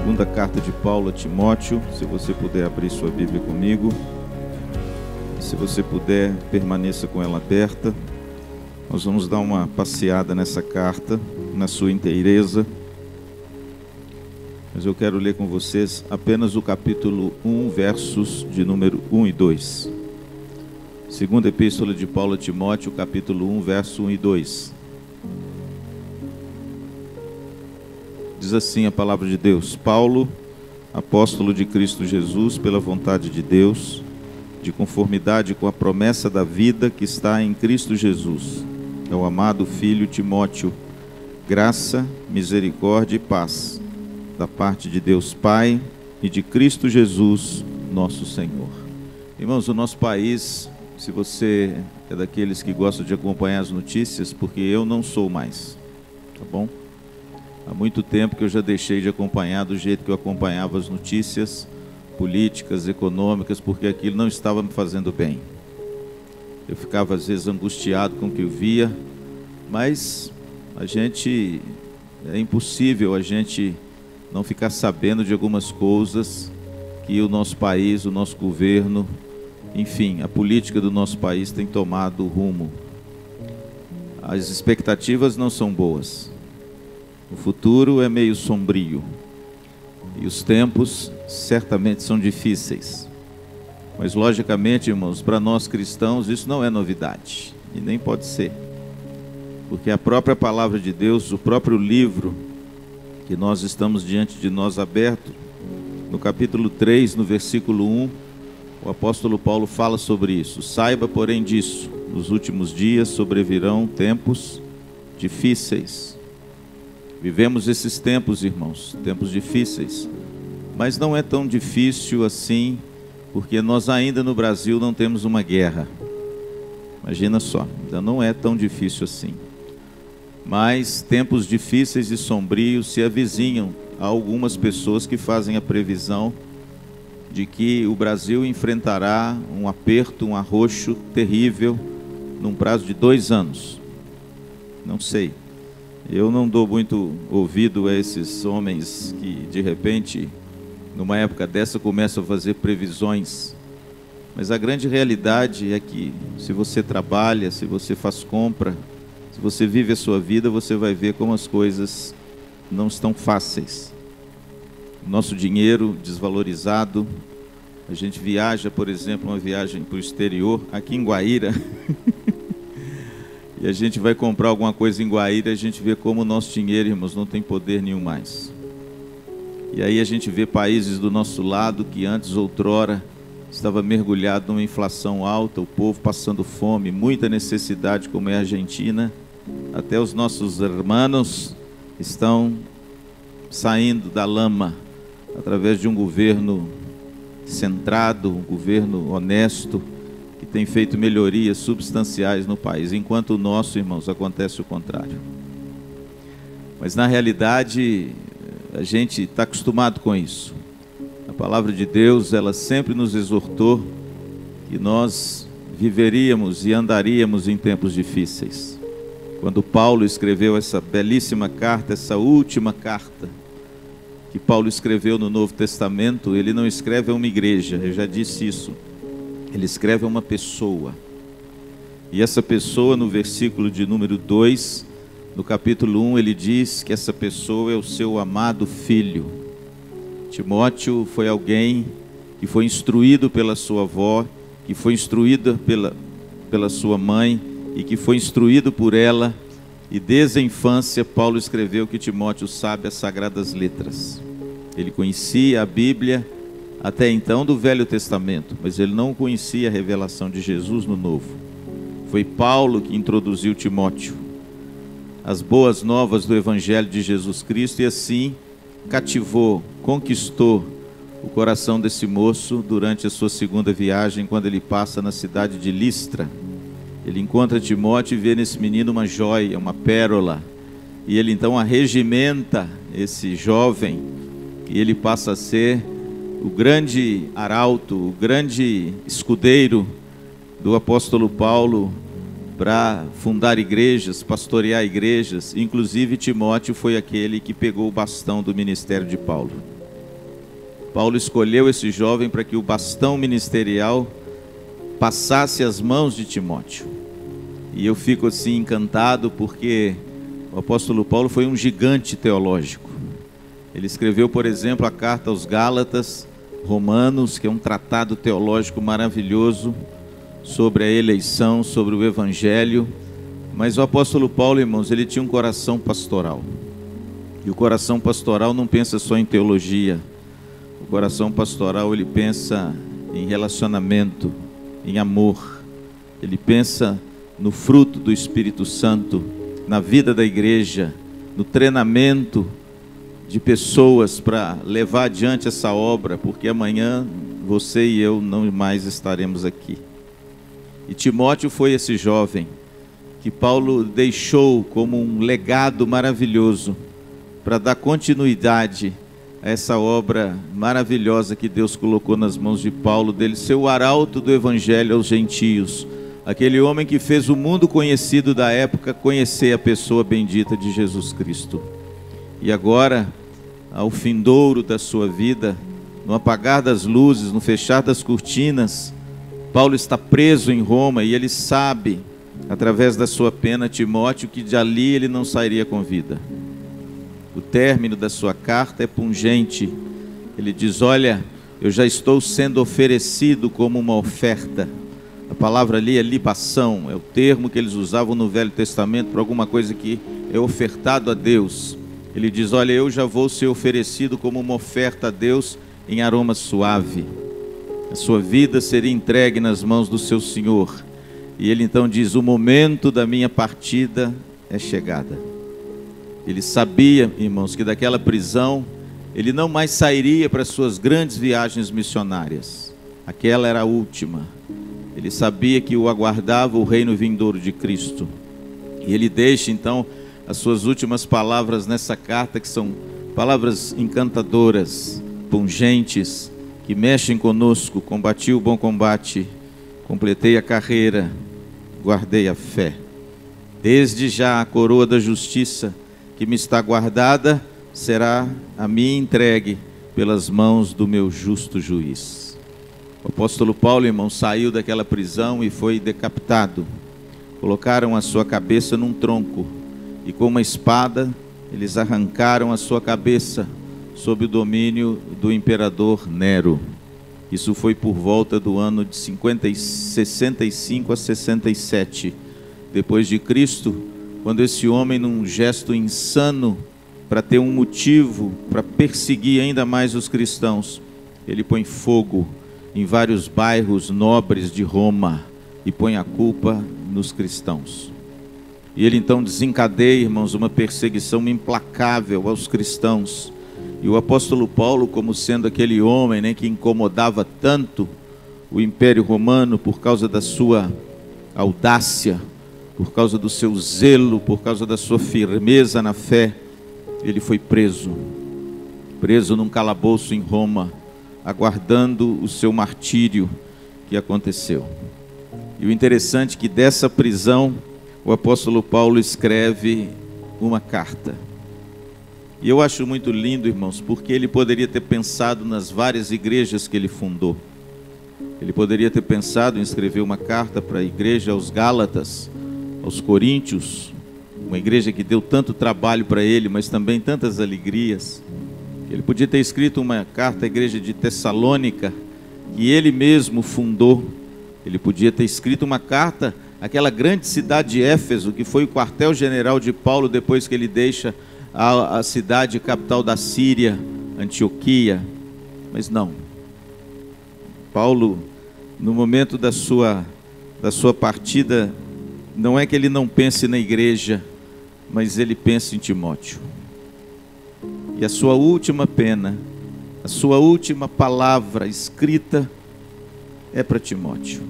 Segunda carta de Paulo a Timóteo. Se você puder abrir sua Bíblia comigo, e se você puder, permaneça com ela aberta. Nós vamos dar uma passeada nessa carta, na sua inteireza. Mas eu quero ler com vocês apenas o capítulo 1, versos de número 1 e 2. Segunda Epístola de Paulo a Timóteo, capítulo 1, verso 1 e 2. Diz assim a palavra de Deus: Paulo, apóstolo de Cristo Jesus, pela vontade de Deus, de conformidade com a promessa da vida que está em Cristo Jesus, ao amado filho Timóteo, graça, misericórdia e paz, da parte de Deus Pai e de Cristo Jesus, nosso Senhor. Irmãos, o nosso país, se você é daqueles que gostam de acompanhar as notícias, porque eu não sou mais, tá bom? Há muito tempo que eu já deixei de acompanhar do jeito que eu acompanhava as notícias políticas, econômicas, porque aquilo não estava me fazendo bem. Eu ficava às vezes angustiado com o que eu via, mas é impossível a gente não ficar sabendo de algumas coisas que o nosso país, o nosso governo, enfim, a política do nosso país tem tomado rumo. As expectativas não são boas. O futuro é meio sombrio e os tempos certamente são difíceis. Mas logicamente, irmãos, para nós cristãos isso não é novidade e nem pode ser. Porque a própria palavra de Deus, o próprio livro que nós estamos diante de nós aberto, no capítulo 3, no versículo 1, o apóstolo Paulo fala sobre isso. Saiba, porém, disso: nos últimos dias sobrevirão tempos difíceis. Vivemos esses tempos, irmãos, tempos difíceis, mas não é tão difícil assim, porque nós ainda no Brasil não temos uma guerra. Imagina só, então não é tão difícil assim. Mas tempos difíceis e sombrios se avizinham a algumas pessoas que fazem a previsão de que o Brasil enfrentará um aperto, um arroxo terrível num prazo de 2 anos. Não sei. Eu não dou muito ouvido a esses homens que, de repente, numa época dessa, começam a fazer previsões. Mas a grande realidade é que, se você trabalha, se você faz compra, se você vive a sua vida, você vai ver como as coisas não estão fáceis. Nosso dinheiro desvalorizado. A gente viaja, por exemplo, uma viagem para o exterior, aqui em Guaíra... E a gente vai comprar alguma coisa em Guaíra, a gente vê como o nosso dinheiro, irmãos, não tem poder nenhum mais. E aí a gente vê países do nosso lado que antes, outrora, estava mergulhado numa inflação alta, o povo passando fome, muita necessidade, como é a Argentina. Até os nossos irmãos estão saindo da lama através de um governo centrado, um governo honesto, que tem feito melhorias substanciais no país, enquanto o nosso, irmãos, acontece o contrário. Mas na realidade, a gente está acostumado com isso. A palavra de Deus, ela sempre nos exortou que nós viveríamos e andaríamos em tempos difíceis. Quando Paulo escreveu essa belíssima carta, essa última carta que Paulo escreveu no Novo Testamento, ele não escreve a uma igreja, eu já disse isso. Ele escreve a uma pessoa. E essa pessoa, no versículo de número 2, no capítulo 1, ele diz que essa pessoa é o seu amado filho. Timóteo foi alguém que foi instruído pela sua avó, que foi instruído pela sua mãe e que foi instruído por ela. E desde a infância, Paulo escreveu que Timóteo sabe as sagradas letras. Ele conhecia a Bíblia até então do Velho Testamento, mas ele não conhecia a revelação de Jesus no Novo. Foi Paulo que introduziu Timóteo as boas novas do Evangelho de Jesus Cristo e assim cativou, conquistou o coração desse moço durante a sua segunda viagem, quando ele passa na cidade de Listra. Ele encontra Timóteo e vê nesse menino uma joia, uma pérola, e ele então arregimenta esse jovem e ele passa a ser o grande arauto, o grande escudeiro do apóstolo Paulo para fundar igrejas, pastorear igrejas. Inclusive Timóteo foi aquele que pegou o bastão do ministério de Paulo. Paulo escolheu esse jovem para que o bastão ministerial passasse às mãos de Timóteo. E eu fico assim encantado porque o apóstolo Paulo foi um gigante teológico. Ele escreveu, por exemplo, a carta aos Gálatas, Romanos, que é um tratado teológico maravilhoso sobre a eleição, sobre o evangelho. Mas o apóstolo Paulo, irmãos, ele tinha um coração pastoral. E o coração pastoral não pensa só em teologia. O coração pastoral, ele pensa em relacionamento, em amor. Ele pensa no fruto do Espírito Santo, na vida da igreja, no treinamento de pessoas para levar adiante essa obra, porque amanhã você e eu não mais estaremos aqui. E Timóteo foi esse jovem que Paulo deixou como um legado maravilhoso para dar continuidade a essa obra maravilhosa que Deus colocou nas mãos de Paulo, dele ser o arauto do evangelho aos gentios, aquele homem que fez o mundo conhecido da época conhecer a pessoa bendita de Jesus Cristo. E agora, ao findouro da sua vida, no apagar das luzes, no fechar das cortinas, Paulo está preso em Roma e ele sabe, através da sua pena, Timóteo, que de ali ele não sairia com vida. O término da sua carta é pungente. Ele diz: olha, eu já estou sendo oferecido como uma oferta. A palavra ali é libação, é o termo que eles usavam no Velho Testamento para alguma coisa que é ofertado a Deus. Ele diz: olha, eu já vou ser oferecido como uma oferta a Deus em aroma suave. A sua vida seria entregue nas mãos do seu Senhor. E ele então diz: o momento da minha partida é chegada. Ele sabia, irmãos, que daquela prisão ele não mais sairia para suas grandes viagens missionárias. Aquela era a última. Ele sabia que o aguardava o reino vindouro de Cristo. E ele deixa então as suas últimas palavras nessa carta, que são palavras encantadoras, pungentes, que mexem conosco. Combati o bom combate, completei a carreira, guardei a fé. Desde já a coroa da justiça que me está guardada será a mim entregue pelas mãos do meu justo juiz. O apóstolo Paulo, irmão, saiu daquela prisão e foi decapitado. Colocaram a sua cabeça num tronco e com uma espada eles arrancaram a sua cabeça sob o domínio do imperador Nero. Isso foi por volta do ano de 65 a 67 depois de Cristo, quando esse homem, num gesto insano para ter um motivo para perseguir ainda mais os cristãos, ele põe fogo em vários bairros nobres de Roma e põe a culpa nos cristãos. E ele então desencadeia, irmãos, uma perseguição implacável aos cristãos. E o apóstolo Paulo, como sendo aquele homem, né, que incomodava tanto o Império Romano por causa da sua audácia, por causa do seu zelo, por causa da sua firmeza na fé, ele foi preso num calabouço em Roma, aguardando o seu martírio que aconteceu. E o interessante é que dessa prisão o apóstolo Paulo escreve uma carta. E eu acho muito lindo, irmãos, porque ele poderia ter pensado nas várias igrejas que ele fundou. Ele poderia ter pensado em escrever uma carta para a igreja aos Gálatas, aos Coríntios, uma igreja que deu tanto trabalho para ele, mas também tantas alegrias. Ele podia ter escrito uma carta à igreja de Tessalônica, que ele mesmo fundou. Ele podia ter escrito uma carta àquela grande cidade de Éfeso, que foi o quartel-general de Paulo depois que ele deixa a cidade capital da Síria, Antioquia. Mas não. Paulo, no momento da sua partida, não é que ele não pense na igreja, mas ele pensa em Timóteo. E a sua última pena, a sua última palavra escrita é para Timóteo.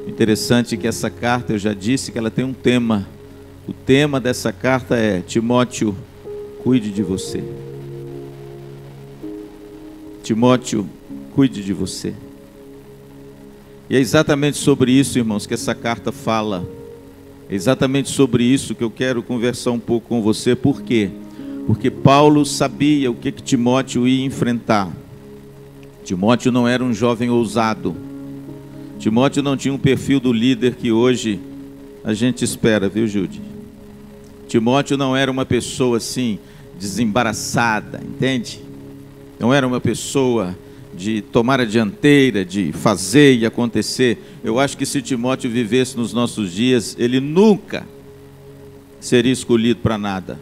Interessante que essa carta, eu já disse que ela tem um tema. O tema dessa carta é: Timóteo, cuide de você. Timóteo, cuide de você. E é exatamente sobre isso, irmãos, que essa carta fala. É exatamente sobre isso que eu quero conversar um pouco com você. Por quê? Porque Paulo sabia o que Timóteo ia enfrentar. Timóteo não era um jovem ousado. Timóteo não tinha um perfil do líder que hoje a gente espera, viu, Jude? Timóteo não era uma pessoa assim, desembaraçada, entende? Não era uma pessoa de tomar a dianteira, de fazer e acontecer. Eu acho que se Timóteo vivesse nos nossos dias, ele nunca seria escolhido para nada.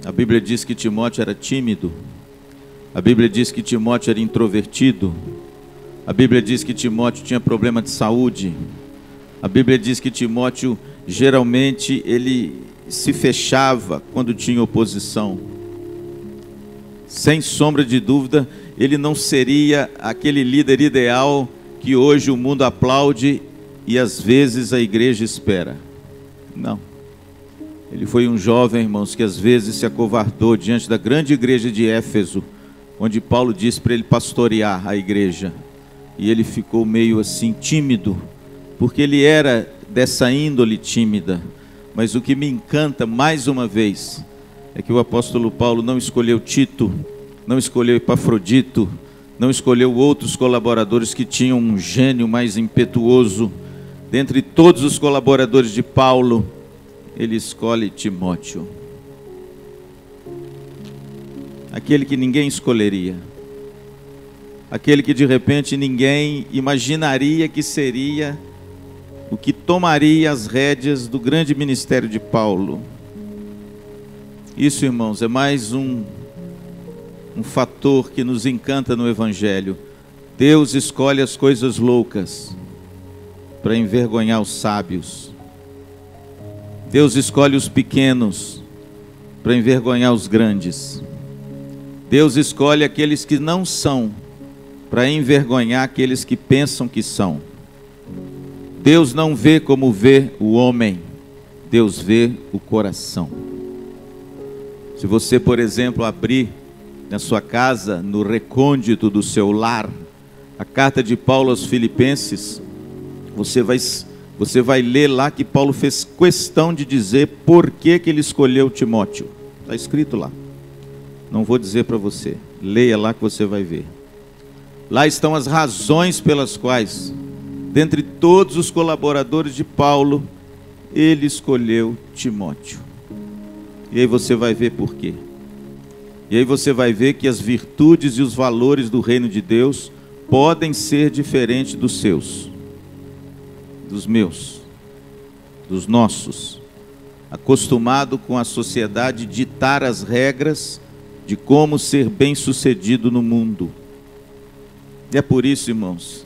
A Bíblia diz que Timóteo era tímido. A Bíblia diz que Timóteo era introvertido. A Bíblia diz que Timóteo tinha problema de saúde. A Bíblia diz que Timóteo, geralmente, ele se fechava quando tinha oposição. Sem sombra de dúvida, ele não seria aquele líder ideal que hoje o mundo aplaude e às vezes a igreja espera. Não. Ele foi um jovem, irmãos, que às vezes se acovardou diante da grande igreja de Éfeso, onde Paulo disse para ele pastorear a igreja. E ele ficou meio assim tímido, porque ele era dessa índole tímida. Mas o que me encanta mais uma vez é que o apóstolo Paulo não escolheu Tito, não escolheu Epafrodito, não escolheu outros colaboradores que tinham um gênio mais impetuoso. Dentre todos os colaboradores de Paulo, ele escolhe Timóteo, aquele que ninguém escolheria, aquele que de repente ninguém imaginaria que seria o que tomaria as rédeas do grande ministério de Paulo. Isso, irmãos, é mais um fator que nos encanta no Evangelho. Deus escolhe as coisas loucas para envergonhar os sábios. Deus escolhe os pequenos para envergonhar os grandes. Deus escolhe aqueles que não são para envergonhar aqueles que pensam que são. Deus não vê como vê o homem, Deus vê o coração. Se você, por exemplo, abrir na sua casa, no recôndito do seu lar, a carta de Paulo aos Filipenses, você vai ler lá que Paulo fez questão de dizer por que ele escolheu Timóteo. Está escrito lá. Não vou dizer para você. Leia lá que você vai ver. Lá estão as razões pelas quais, dentre todos os colaboradores de Paulo, ele escolheu Timóteo. E aí você vai ver por quê. E aí você vai ver que as virtudes e os valores do reino de Deus podem ser diferentes dos seus, dos meus, dos nossos. Acostumado com a sociedade ditar as regras de como ser bem-sucedido no mundo. E é por isso, irmãos,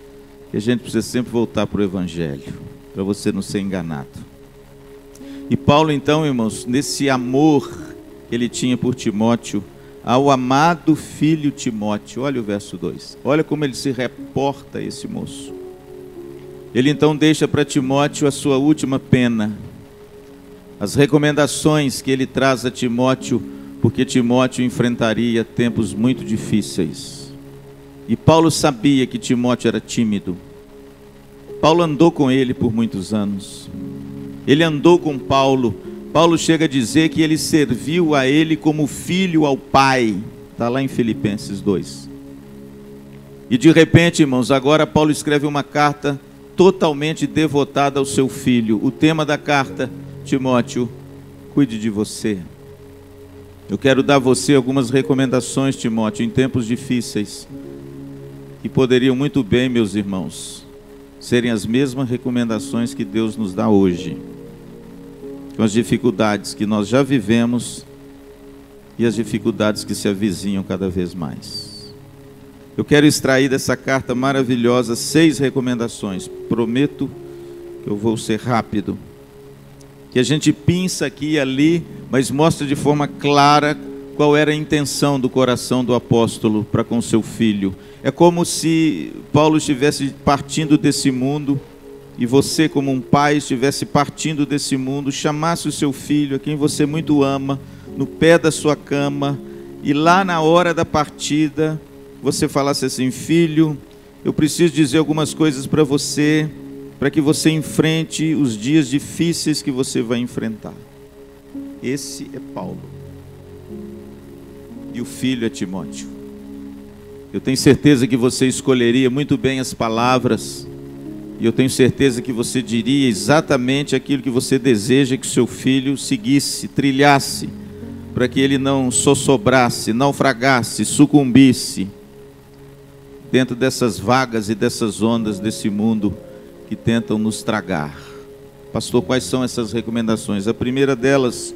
que a gente precisa sempre voltar para o Evangelho, para você não ser enganado. E Paulo, então, irmãos, nesse amor que ele tinha por Timóteo, ao amado filho Timóteo, olha o verso 2, olha como ele se reporta a esse moço. Ele então deixa para Timóteo a sua última pena, as recomendações que ele traz a Timóteo, porque Timóteo enfrentaria tempos muito difíceis. E Paulo sabia que Timóteo era tímido. Paulo andou com ele por muitos anos. Ele andou com Paulo. Paulo chega a dizer que ele serviu a ele como filho ao pai. Está lá em Filipenses 2. E de repente, irmãos, agora Paulo escreve uma carta totalmente devotada ao seu filho. O tema da carta: Timóteo, cuide de você. Eu quero dar a você algumas recomendações, Timóteo, em tempos difíceis, que poderiam muito bem, meus irmãos, serem as mesmas recomendações que Deus nos dá hoje, com as dificuldades que nós já vivemos e as dificuldades que se avizinham cada vez mais. Eu quero extrair dessa carta maravilhosa 6 recomendações. Prometo que eu vou ser rápido, que a gente pinça aqui e ali, mas mostra de forma clara qual era a intenção do coração do apóstolo para com seu filho. É como se Paulo estivesse partindo desse mundo e você, como um pai, estivesse partindo desse mundo, chamasse o seu filho, a quem você muito ama, no pé da sua cama, e lá na hora da partida você falasse assim: filho, eu preciso dizer algumas coisas para você, para que você enfrente os dias difíceis que você vai enfrentar. Esse é Paulo. E o filho é Timóteo. Eu tenho certeza que você escolheria muito bem as palavras, e eu tenho certeza que você diria exatamente aquilo que você deseja que seu filho seguisse, trilhasse, para que ele não sossobrasse, naufragasse, sucumbisse dentro dessas vagas e dessas ondas desse mundo que tentam nos tragar. Pastor, quais são essas recomendações? A primeira delas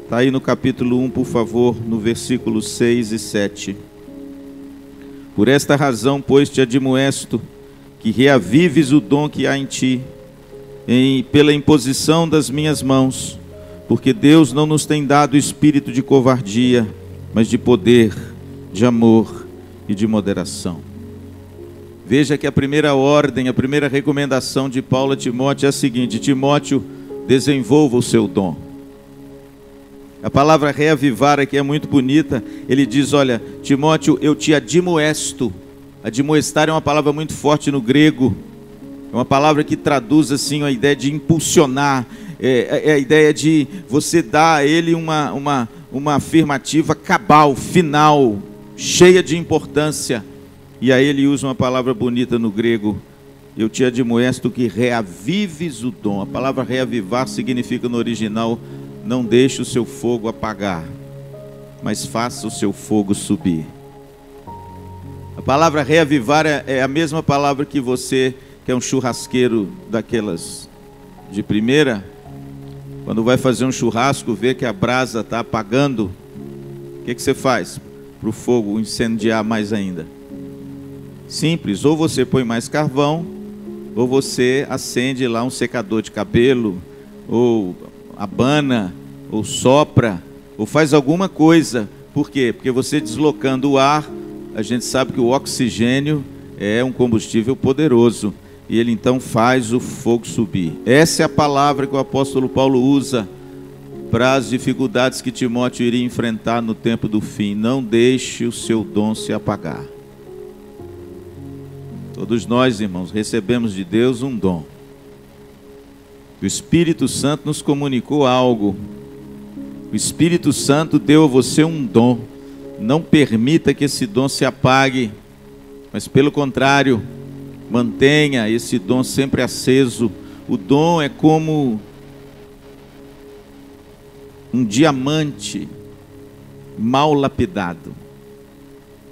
está aí no capítulo 1, por favor, no versículos 6 e 7. Por esta razão, pois, te admoesto, que reavives o dom que há em ti, pela imposição das minhas mãos, porque Deus não nos tem dado espírito de covardia, mas de poder, de amor e de moderação. Veja que a primeira ordem, a primeira recomendação de Paulo a Timóteo é a seguinte: Timóteo, desenvolva o seu dom. A palavra reavivar aqui é muito bonita. Ele diz: olha, Timóteo, eu te admoesto. Admoestar é uma palavra muito forte no grego. É uma palavra que traduz assim a ideia de impulsionar. É a ideia de você dar a ele uma afirmativa cabal, final, cheia de importância. E aí ele usa uma palavra bonita no grego: eu te admoesto que reavives o dom. A palavra reavivar significa no original: não deixe o seu fogo apagar, mas faça o seu fogo subir. A palavra reavivar é a mesma palavra que você, que é um churrasqueiro daquelas de primeira, quando vai fazer um churrasco, vê que a brasa está apagando, o que você faz para o fogo incendiar mais ainda? Simples, ou você põe mais carvão, ou você acende lá um secador de cabelo, ou abana, ou sopra, ou faz alguma coisa. Por quê? Porque você deslocando o ar, a gente sabe que o oxigênio é um combustível poderoso, e ele então faz o fogo subir. Essa é a palavra que o apóstolo Paulo usa para as dificuldades que Timóteo iria enfrentar no tempo do fim. Não deixe o seu dom se apagar. Todos nós, irmãos, recebemos de Deus um dom. O Espírito Santo nos comunicou algo. O Espírito Santo deu a você um dom. Não permita que esse dom se apague, mas pelo contrário, mantenha esse dom sempre aceso. O dom é como um diamante mal lapidado.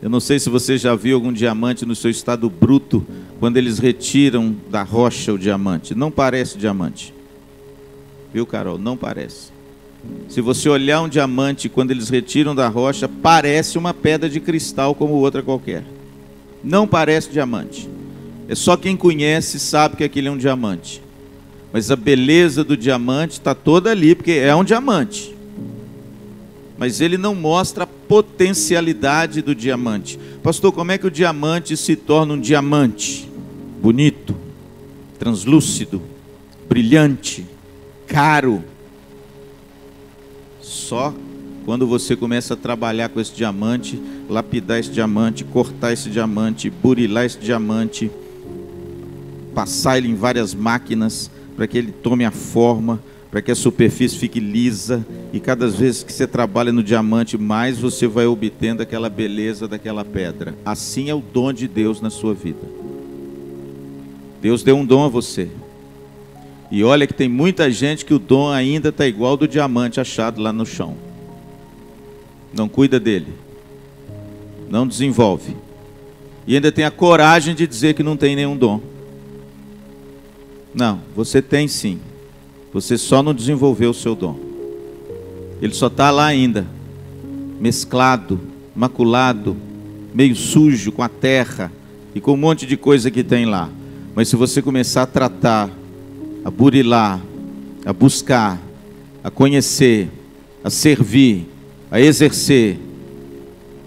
Eu não sei se você já viu algum diamante no seu estado bruto, quando eles retiram da rocha o diamante. Não parece diamante. Viu, Carol? Não parece. Se você olhar um diamante, quando eles retiram da rocha, parece uma pedra de cristal como outra qualquer. Não parece diamante. É só quem conhece sabe que aquele é um diamante. Mas a beleza do diamante está toda ali, porque é um diamante. Mas ele não mostra a potencialidade do diamante. Pastor, como é que o diamante se torna um diamante? Bonito, translúcido, brilhante, caro. Só quando você começa a trabalhar com esse diamante, lapidar esse diamante, cortar esse diamante, burilar esse diamante, passar ele em várias máquinas para que ele tome a forma, para que a superfície fique lisa, e cada vez que você trabalha no diamante, mais você vai obtendo aquela beleza daquela pedra. Assim é o dom de Deus na sua vida. Deus deu um dom a você. E olha que tem muita gente que o dom ainda está igual ao do diamante achado lá no chão. Não cuida dele. Não desenvolve. E ainda tem a coragem de dizer que não tem nenhum dom. Não, você tem sim. Você só não desenvolveu o seu dom. Ele só está lá ainda, mesclado, maculado, meio sujo com a terra e com um monte de coisa que tem lá. Mas se você começar a tratar, a burilar, a buscar, a conhecer, a servir, a exercer,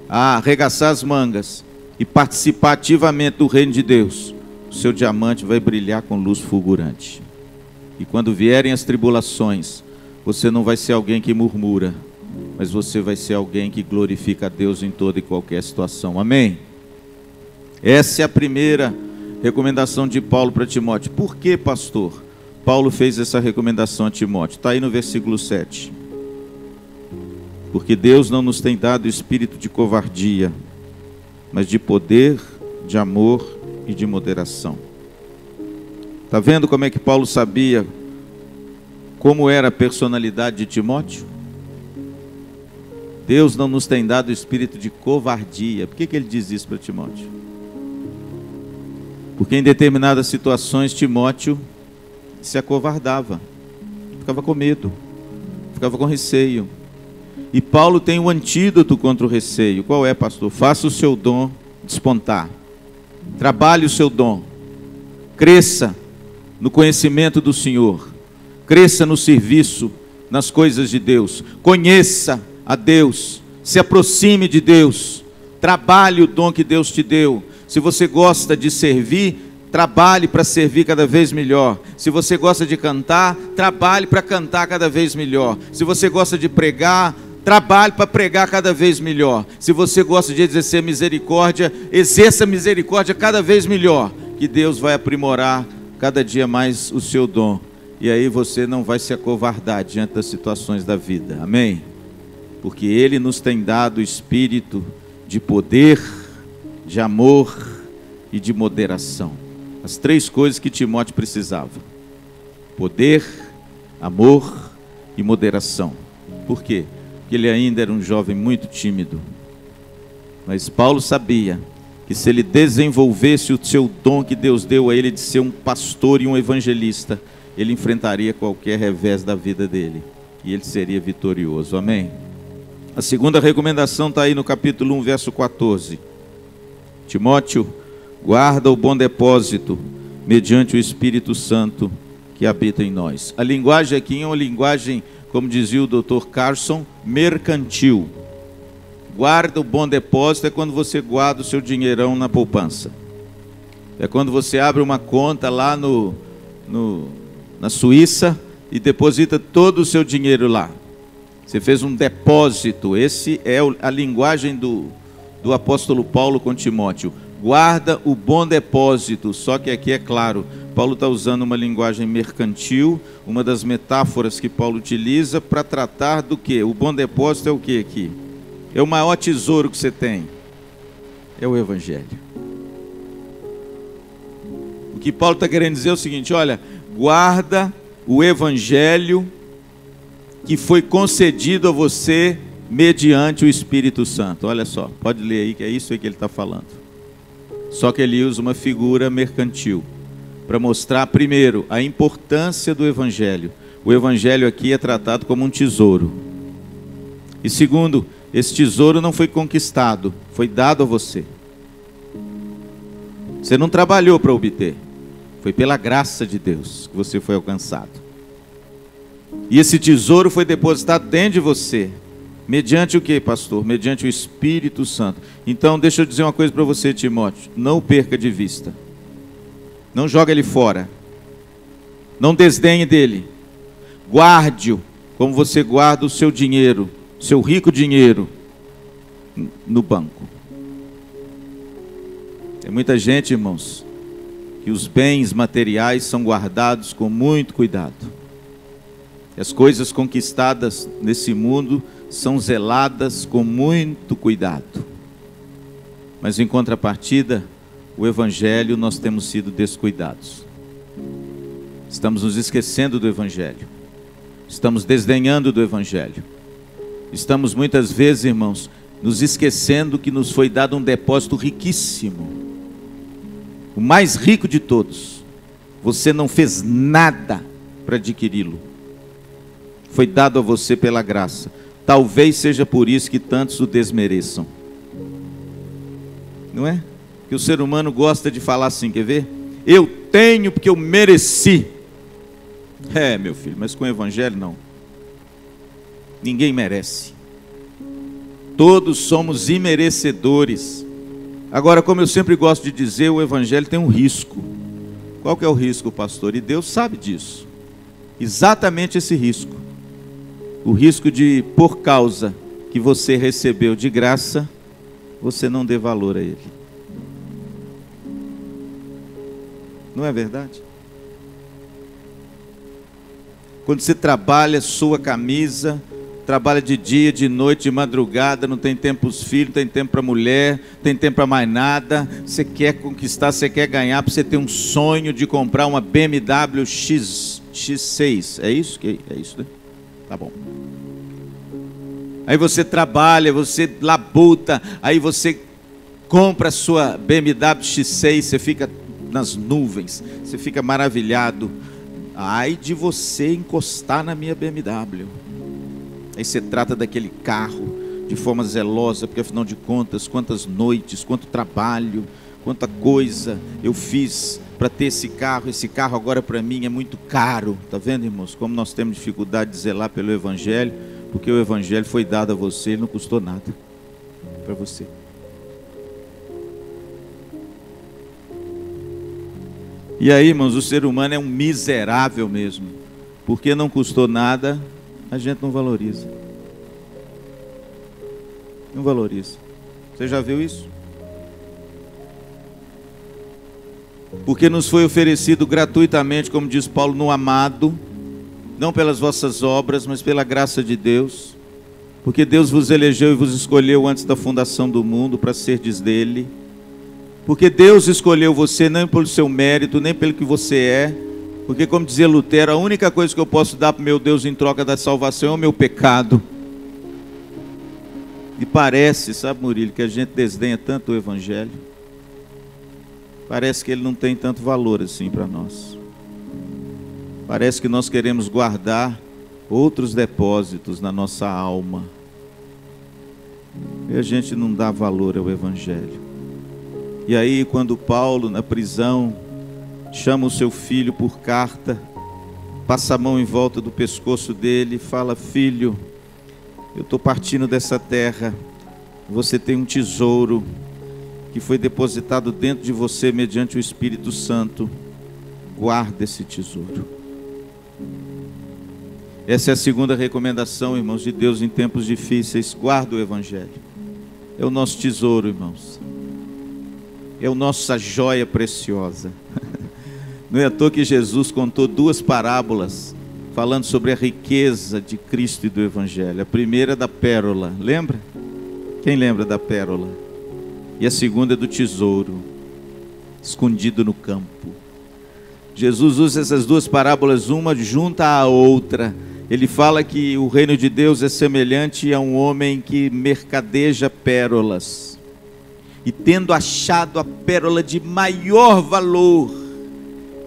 a arregaçar as mangas e participar ativamente do reino de Deus, o seu diamante vai brilhar com luz fulgurante. E quando vierem as tribulações, você não vai ser alguém que murmura, mas você vai ser alguém que glorifica a Deus em toda e qualquer situação. Amém? Essa é a primeira recomendação de Paulo para Timóteo. Por que, pastor, Paulo fez essa recomendação a Timóteo? Está aí no versículo 7. Porque Deus não nos tem dado espírito de covardia, mas de poder, de amor e de moderação. Está vendo como é que Paulo sabia como era a personalidade de Timóteo? Deus não nos tem dado o espírito de covardia. Por que ele diz isso para Timóteo? Porque em determinadas situações Timóteo se acovardava, ficava com medo, ficava com receio. E Paulo tem um antídoto contra o receio. Qual é, pastor? Faça o seu dom despontar. Trabalhe o seu dom. Cresça no conhecimento do Senhor. Cresça no serviço, nas coisas de Deus. Conheça a Deus. Se aproxime de Deus. Trabalhe o dom que Deus te deu. Se você gosta de servir, trabalhe para servir cada vez melhor. Se você gosta de cantar, trabalhe para cantar cada vez melhor. Se você gosta de pregar, trabalhe para pregar cada vez melhor. Se você gosta de exercer misericórdia, exerça misericórdia cada vez melhor. Que Deus vai aprimorar cada dia mais o seu dom. E aí você não vai se acovardar diante das situações da vida. Amém? Porque Ele nos tem dado o espírito de poder, de amor e de moderação. As três coisas que Timóteo precisava: poder, amor e moderação. Por quê? Porque ele ainda era um jovem muito tímido. Mas Paulo sabia que se ele desenvolvesse o seu dom que Deus deu a ele de ser um pastor e um evangelista, ele enfrentaria qualquer revés da vida dele e ele seria vitorioso. Amém? A segunda recomendação está aí no capítulo 1, verso 14. Timóteo, guarda o bom depósito mediante o Espírito Santo que habita em nós. A linguagem aqui é uma linguagem, como dizia o Dr. Carson, mercantil. Guarda o bom depósito é quando você guarda o seu dinheirão na poupança. É quando você abre uma conta lá na Suíça e deposita todo o seu dinheiro lá. Você fez um depósito. Esse é a linguagem do apóstolo Paulo com Timóteo. Guarda o bom depósito. Só que aqui é claro, Paulo está usando uma linguagem mercantil, uma das metáforas que Paulo utiliza para tratar do que? O bom depósito é o que aqui? É o maior tesouro que você tem. É o Evangelho. O que Paulo está querendo dizer é o seguinte: olha, guarda o Evangelho que foi concedido a você mediante o Espírito Santo. Olha só, pode ler aí que é isso aí que ele está falando. Só que ele usa uma figura mercantil para mostrar, primeiro, a importância do Evangelho. O Evangelho aqui é tratado como um tesouro. E segundo, esse tesouro não foi conquistado, foi dado a você. Você não trabalhou para obter, foi pela graça de Deus que você foi alcançado. E esse tesouro foi depositado dentro de você. Mediante o que, pastor? Mediante o Espírito Santo. Então, deixa eu dizer uma coisa para você, Timóteo. Não o perca de vista. Não joga ele fora. Não desdenhe dele. Guarde-o como você guarda o seu dinheiro, seu rico dinheiro, no banco. Tem muita gente, irmãos, que os bens materiais são guardados com muito cuidado. As coisas conquistadas nesse mundo são zeladas com muito cuidado. Mas em contrapartida, o Evangelho, nós temos sido descuidados. Estamos nos esquecendo do Evangelho. Estamos desdenhando do Evangelho. Estamos muitas vezes, irmãos, nos esquecendo que nos foi dado um depósito riquíssimo. O mais rico de todos. Você não fez nada para adquiri-lo. Foi dado a você pela graça. Talvez seja por isso que tantos o desmereçam. Não é? Que o ser humano gosta de falar assim, quer ver? Eu tenho porque eu mereci. É, meu filho, mas com o Evangelho não. Ninguém merece. Todos somos imerecedores. Agora, como eu sempre gosto de dizer, o Evangelho tem um risco. Qual que é o risco, pastor? E Deus sabe disso. Exatamente esse risco. O risco de, por causa que você recebeu de graça, você não dê valor a ele. Não é verdade? Quando você trabalha, sua camisa, trabalha de dia, de noite, de madrugada, não tem tempo para os filhos, não tem tempo para a mulher, não tem tempo para mais nada. Você quer conquistar, você quer ganhar, para você ter um sonho de comprar uma BMW X6. É isso? É isso, né? Tá bom. Aí você trabalha, você labuta, aí você compra a sua BMW X6, você fica nas nuvens, você fica maravilhado. Ai de você encostar na minha BMW. Aí você trata daquele carro de forma zelosa, porque afinal de contas, quantas noites, quanto trabalho, quanta coisa eu fiz para ter esse carro agora para mim é muito caro. Está vendo, irmãos, como nós temos dificuldade de zelar pelo Evangelho, porque o Evangelho foi dado a você e não custou nada para você. E aí, irmãos, o ser humano é um miserável mesmo, porque não custou nada, a gente não valoriza. Não valoriza. Você já viu isso? Porque nos foi oferecido gratuitamente, como diz Paulo, no amado, não pelas vossas obras, mas pela graça de Deus. Porque Deus vos elegeu e vos escolheu antes da fundação do mundo para serdes dele. Porque Deus escolheu você não pelo seu mérito, nem pelo que você é. Porque, como dizia Lutero, a única coisa que eu posso dar para o meu Deus em troca da salvação é o meu pecado. E parece, sabe, Murilo, que a gente desdenha tanto o Evangelho. Parece que ele não tem tanto valor assim para nós. Parece que nós queremos guardar outros depósitos na nossa alma. E a gente não dá valor ao Evangelho. E aí, quando Paulo, na prisão, chama o seu filho por carta, passa a mão em volta do pescoço dele e fala: filho, eu estou partindo dessa terra, você tem um tesouro que foi depositado dentro de você mediante o Espírito Santo, guarda esse tesouro. Essa é a segunda recomendação, irmãos, de Deus em tempos difíceis: guarda o Evangelho. É o nosso tesouro, irmãos. É a nossa joia preciosa. Não é à toa que Jesus contou duas parábolas falando sobre a riqueza de Cristo e do Evangelho. A primeira é da pérola, lembra? Quem lembra da pérola? E a segunda é do tesouro, escondido no campo. Jesus usa essas duas parábolas, uma junta à outra. Ele fala que o reino de Deus é semelhante a um homem que mercadeja pérolas. E tendo achado a pérola de maior valor,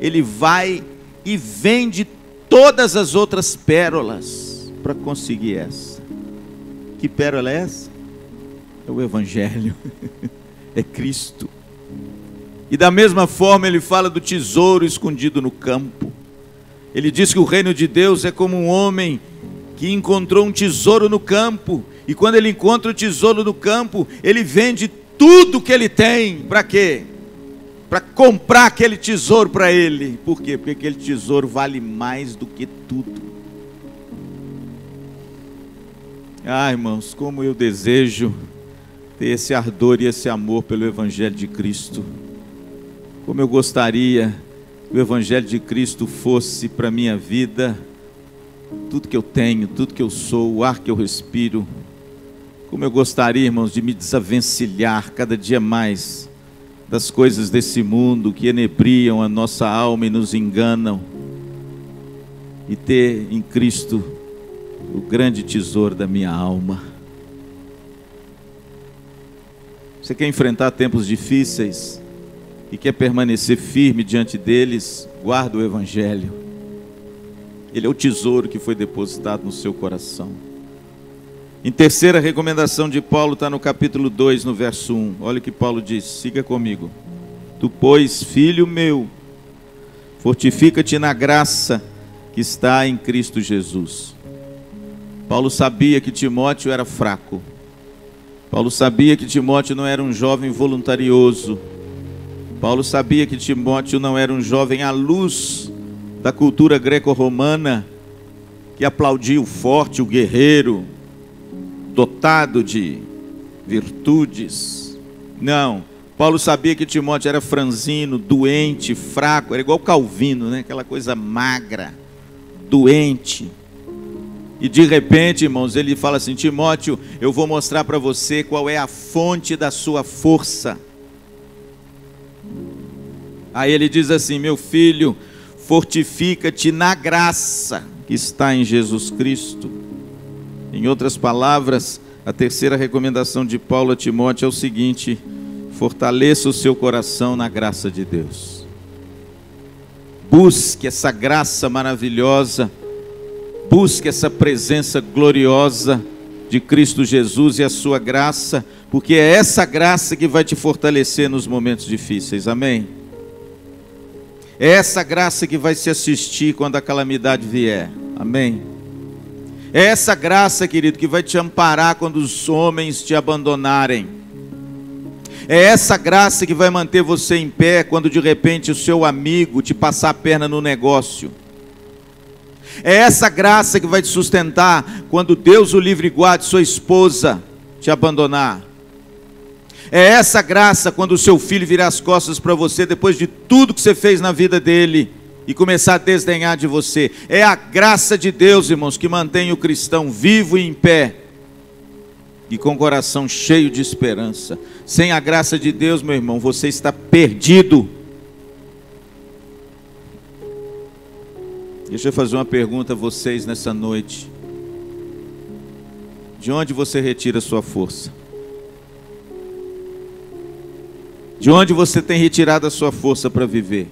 ele vai e vende todas as outras pérolas para conseguir essa. Que pérola é essa? É o Evangelho. É Cristo. E da mesma forma ele fala do tesouro escondido no campo. Ele diz que o reino de Deus é como um homem que encontrou um tesouro no campo. E quando ele encontra o tesouro no campo, ele vende tudo que ele tem. Para quê? Para comprar aquele tesouro para ele. Por quê? Porque aquele tesouro vale mais do que tudo. Ah, irmãos, como eu desejo ter esse ardor e esse amor pelo Evangelho de Cristo. Como eu gostaria que o Evangelho de Cristo fosse para a minha vida tudo que eu tenho, tudo que eu sou, o ar que eu respiro. Como eu gostaria, irmãos, de me desavencilhar cada dia mais das coisas desse mundo que enebriam a nossa alma e nos enganam, e ter em Cristo o grande tesouro da minha alma. Você quer enfrentar tempos difíceis e quer permanecer firme diante deles? Guarda o Evangelho. Ele é o tesouro que foi depositado no seu coração. Em terceira recomendação de Paulo, está no capítulo 2, no verso 1. Olha o que Paulo diz, siga comigo. Tu, pois, filho meu, fortifica-te na graça que está em Cristo Jesus. Paulo sabia que Timóteo era fraco. Paulo sabia que Timóteo não era um jovem voluntarioso. Paulo sabia que Timóteo não era um jovem à luz da cultura greco-romana, que aplaudia o forte, o guerreiro, dotado de virtudes. Não, Paulo sabia que Timóteo era franzino, doente, fraco, era igual Calvino, né? Aquela coisa magra, doente. E de repente, irmãos, ele fala assim: Timóteo, eu vou mostrar para você qual é a fonte da sua força. Aí ele diz assim: meu filho, fortifica-te na graça que está em Jesus Cristo. Em outras palavras, a terceira recomendação de Paulo a Timóteo é o seguinte: fortaleça o seu coração na graça de Deus. Busque essa graça maravilhosa, busque essa presença gloriosa de Cristo Jesus e a sua graça, porque é essa graça que vai te fortalecer nos momentos difíceis, amém? É essa graça que vai se assistir quando a calamidade vier, amém? É essa graça, querido, que vai te amparar quando os homens te abandonarem. É essa graça que vai manter você em pé quando de repente o seu amigo te passar a perna no negócio. É essa graça que vai te sustentar quando Deus o livre e guarde sua esposa te abandonar. É essa graça quando o seu filho virar as costas para você depois de tudo que você fez na vida dele e começar a desdenhar de você. É a graça de Deus, irmãos, que mantém o cristão vivo e em pé e com o coração cheio de esperança. Sem a graça de Deus, meu irmão, você está perdido. Deixa eu fazer uma pergunta a vocês nessa noite. De onde você retira a sua força? De onde você tem retirado a sua força para viver?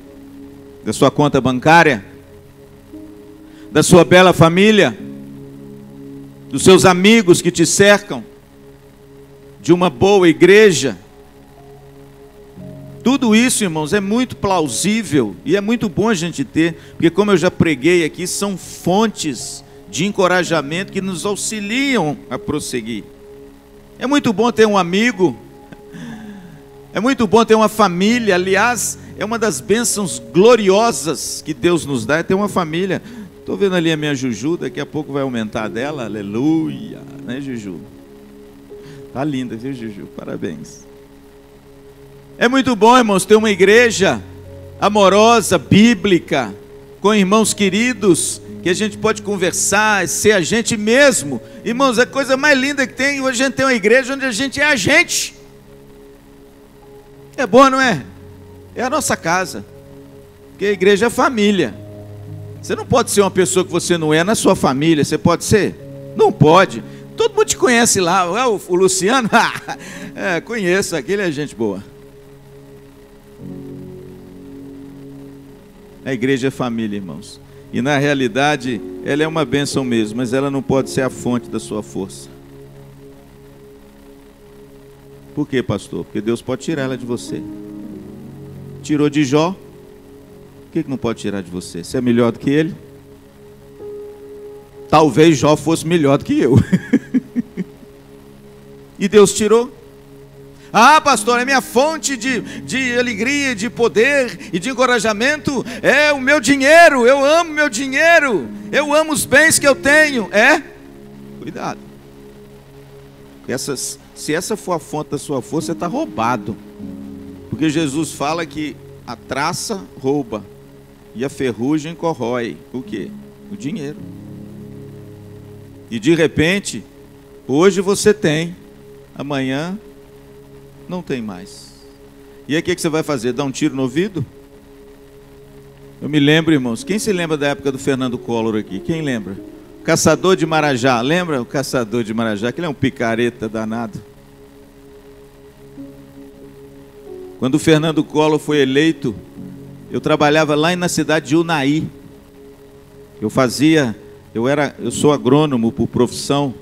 Da sua conta bancária? Da sua bela família? Dos seus amigos que te cercam? De uma boa igreja? Tudo isso, irmãos, é muito plausível e é muito bom a gente ter, porque como eu já preguei aqui, são fontes de encorajamento que nos auxiliam a prosseguir. É muito bom ter um amigo, é muito bom ter uma família. Aliás, é uma das bênçãos gloriosas que Deus nos dá, é ter uma família. Estou vendo ali a minha Juju, daqui a pouco vai aumentar dela, aleluia, né, Juju? Tá linda, viu, Juju? Parabéns. É muito bom, irmãos, ter uma igreja amorosa, bíblica, com irmãos queridos, que a gente pode conversar, ser a gente mesmo. Irmãos, a coisa mais linda que tem, hoje a gente tem uma igreja onde a gente é a gente. É bom, não é? É a nossa casa, porque a igreja é família. Você não pode ser uma pessoa que você não é na sua família, você pode ser? Não pode. Todo mundo te conhece lá, o Luciano, conheço, aquele é gente boa. A igreja é família, irmãos. E na realidade, ela é uma bênção mesmo, mas ela não pode ser a fonte da sua força. Por quê, pastor? Porque Deus pode tirar ela de você. Tirou de Jó, por que não pode tirar de você? Você é melhor do que ele? Talvez Jó fosse melhor do que eu. E Deus tirou. Ah, pastor, é minha fonte de alegria, de poder e de encorajamento. É o meu dinheiro, eu amo meu dinheiro. Eu amo os bens que eu tenho. É? Cuidado. Se essa for a fonte da sua força, você está roubado. Porque Jesus fala que a traça rouba e a ferrugem corrói. O quê? O dinheiro. E de repente, hoje você tem, amanhã não tem mais. E aí o que você vai fazer? Dar um tiro no ouvido? Eu me lembro, irmãos, quem se lembra da época do Fernando Collor aqui? Quem lembra? Caçador de Marajá, lembra o Caçador de Marajá? Aquele é um picareta danado. Quando o Fernando Collor foi eleito, eu trabalhava lá na cidade de Unai. Eu sou agrônomo por profissão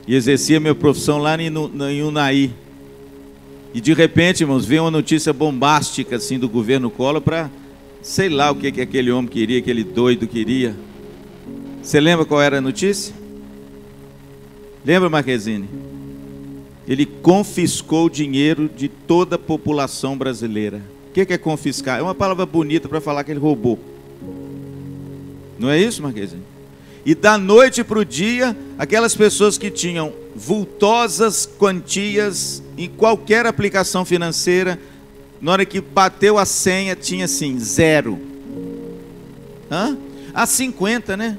e exercia minha profissão lá em Unai. E de repente, irmãos, veio uma notícia bombástica assim do governo Collor para, sei lá o que aquele homem queria, aquele doido queria. Você lembra qual era a notícia? Lembra, Marquezine? Ele confiscou o dinheiro de toda a população brasileira. O que é confiscar? É uma palavra bonita para falar que ele roubou. Não é isso, Marquezine? E da noite para o dia, aquelas pessoas que tinham vultosas quantias em qualquer aplicação financeira, na hora que bateu a senha, tinha assim, 0. 50, né?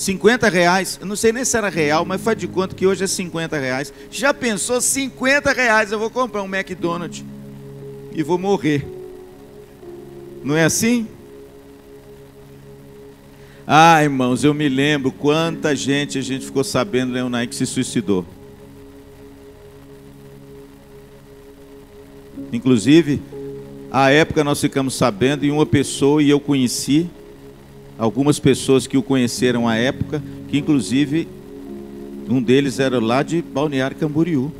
R$50, eu não sei nem se era real, mas faz de conta que hoje é R$50. Já pensou, R$50, eu vou comprar um McDonald's e vou morrer. Não é assim? Ah, irmãos, eu me lembro quanta gente a gente ficou sabendo, Leonai, que se suicidou. Inclusive, à época nós ficamos sabendo, e uma pessoa, e eu conheci algumas pessoas que o conheceram à época, que inclusive um deles era lá de Balneário Camboriú,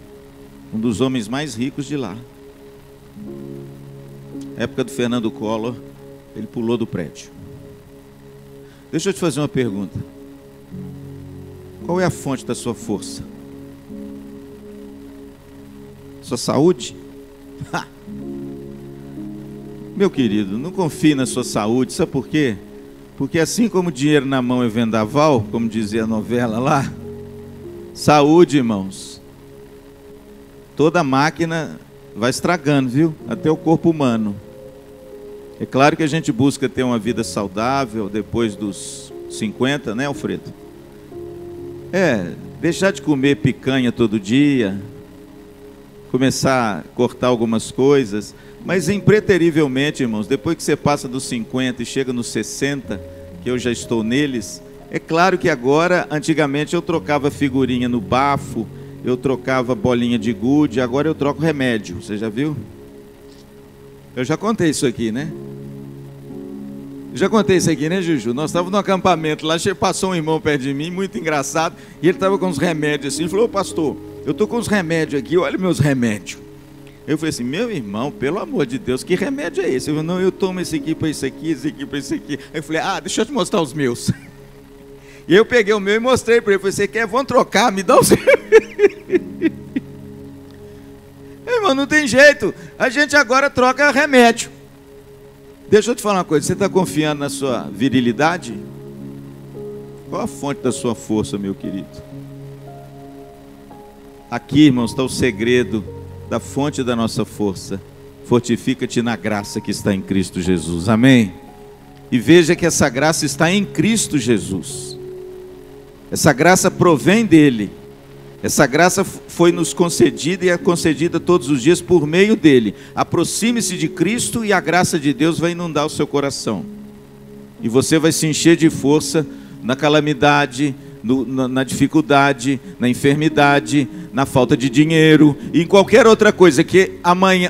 um dos homens mais ricos de lá. Época do Fernando Collor, ele pulou do prédio. Deixa eu te fazer uma pergunta. Qual é a fonte da sua força? Sua saúde? Ha! Meu querido, não confie na sua saúde, sabe por quê? Porque assim como dinheiro na mão é vendaval, como dizia a novela lá, saúde, irmãos, toda máquina vai estragando, viu? Até o corpo humano. É claro que a gente busca ter uma vida saudável depois dos 50, né, Alfredo? Deixar de comer picanha todo dia, começar a cortar algumas coisas, mas impreterivelmente, irmãos, depois que você passa dos 50 e chega nos 60, que eu já estou neles, é claro que agora, antigamente eu trocava figurinha no bafo, eu trocava bolinha de gude, agora eu troco remédio, você já viu? Eu já contei isso aqui, né? Já contei isso aqui, né, Juju? Nós estávamos no acampamento lá, passou um irmão perto de mim, muito engraçado, e ele estava com uns remédios assim, ele falou: ô pastor, eu estou com uns remédios aqui, olha meus remédios. Eu falei assim: meu irmão, pelo amor de Deus, que remédio é esse? Eu falei: não, eu tomo esse aqui para isso aqui, esse aqui para isso aqui. Aí eu falei: ah, deixa eu te mostrar os meus. E eu peguei o meu e mostrei para ele, falei: você quer? Vamos trocar, me dá o seu. Irmão, não tem jeito, a gente agora troca remédio. Deixa eu te falar uma coisa, você está confiando na sua virilidade? Qual a fonte da sua força, meu querido? Aqui, irmãos, está o segredo da fonte da nossa força. Fortifica-te na graça que está em Cristo Jesus, amém? E veja que essa graça está em Cristo Jesus. Essa graça provém dele. Essa graça foi nos concedida e é concedida todos os dias por meio dele. Aproxime-se de Cristo e a graça de Deus vai inundar o seu coração. E você vai se encher de força na calamidade, na dificuldade, na enfermidade, na falta de dinheiro e em qualquer outra coisa que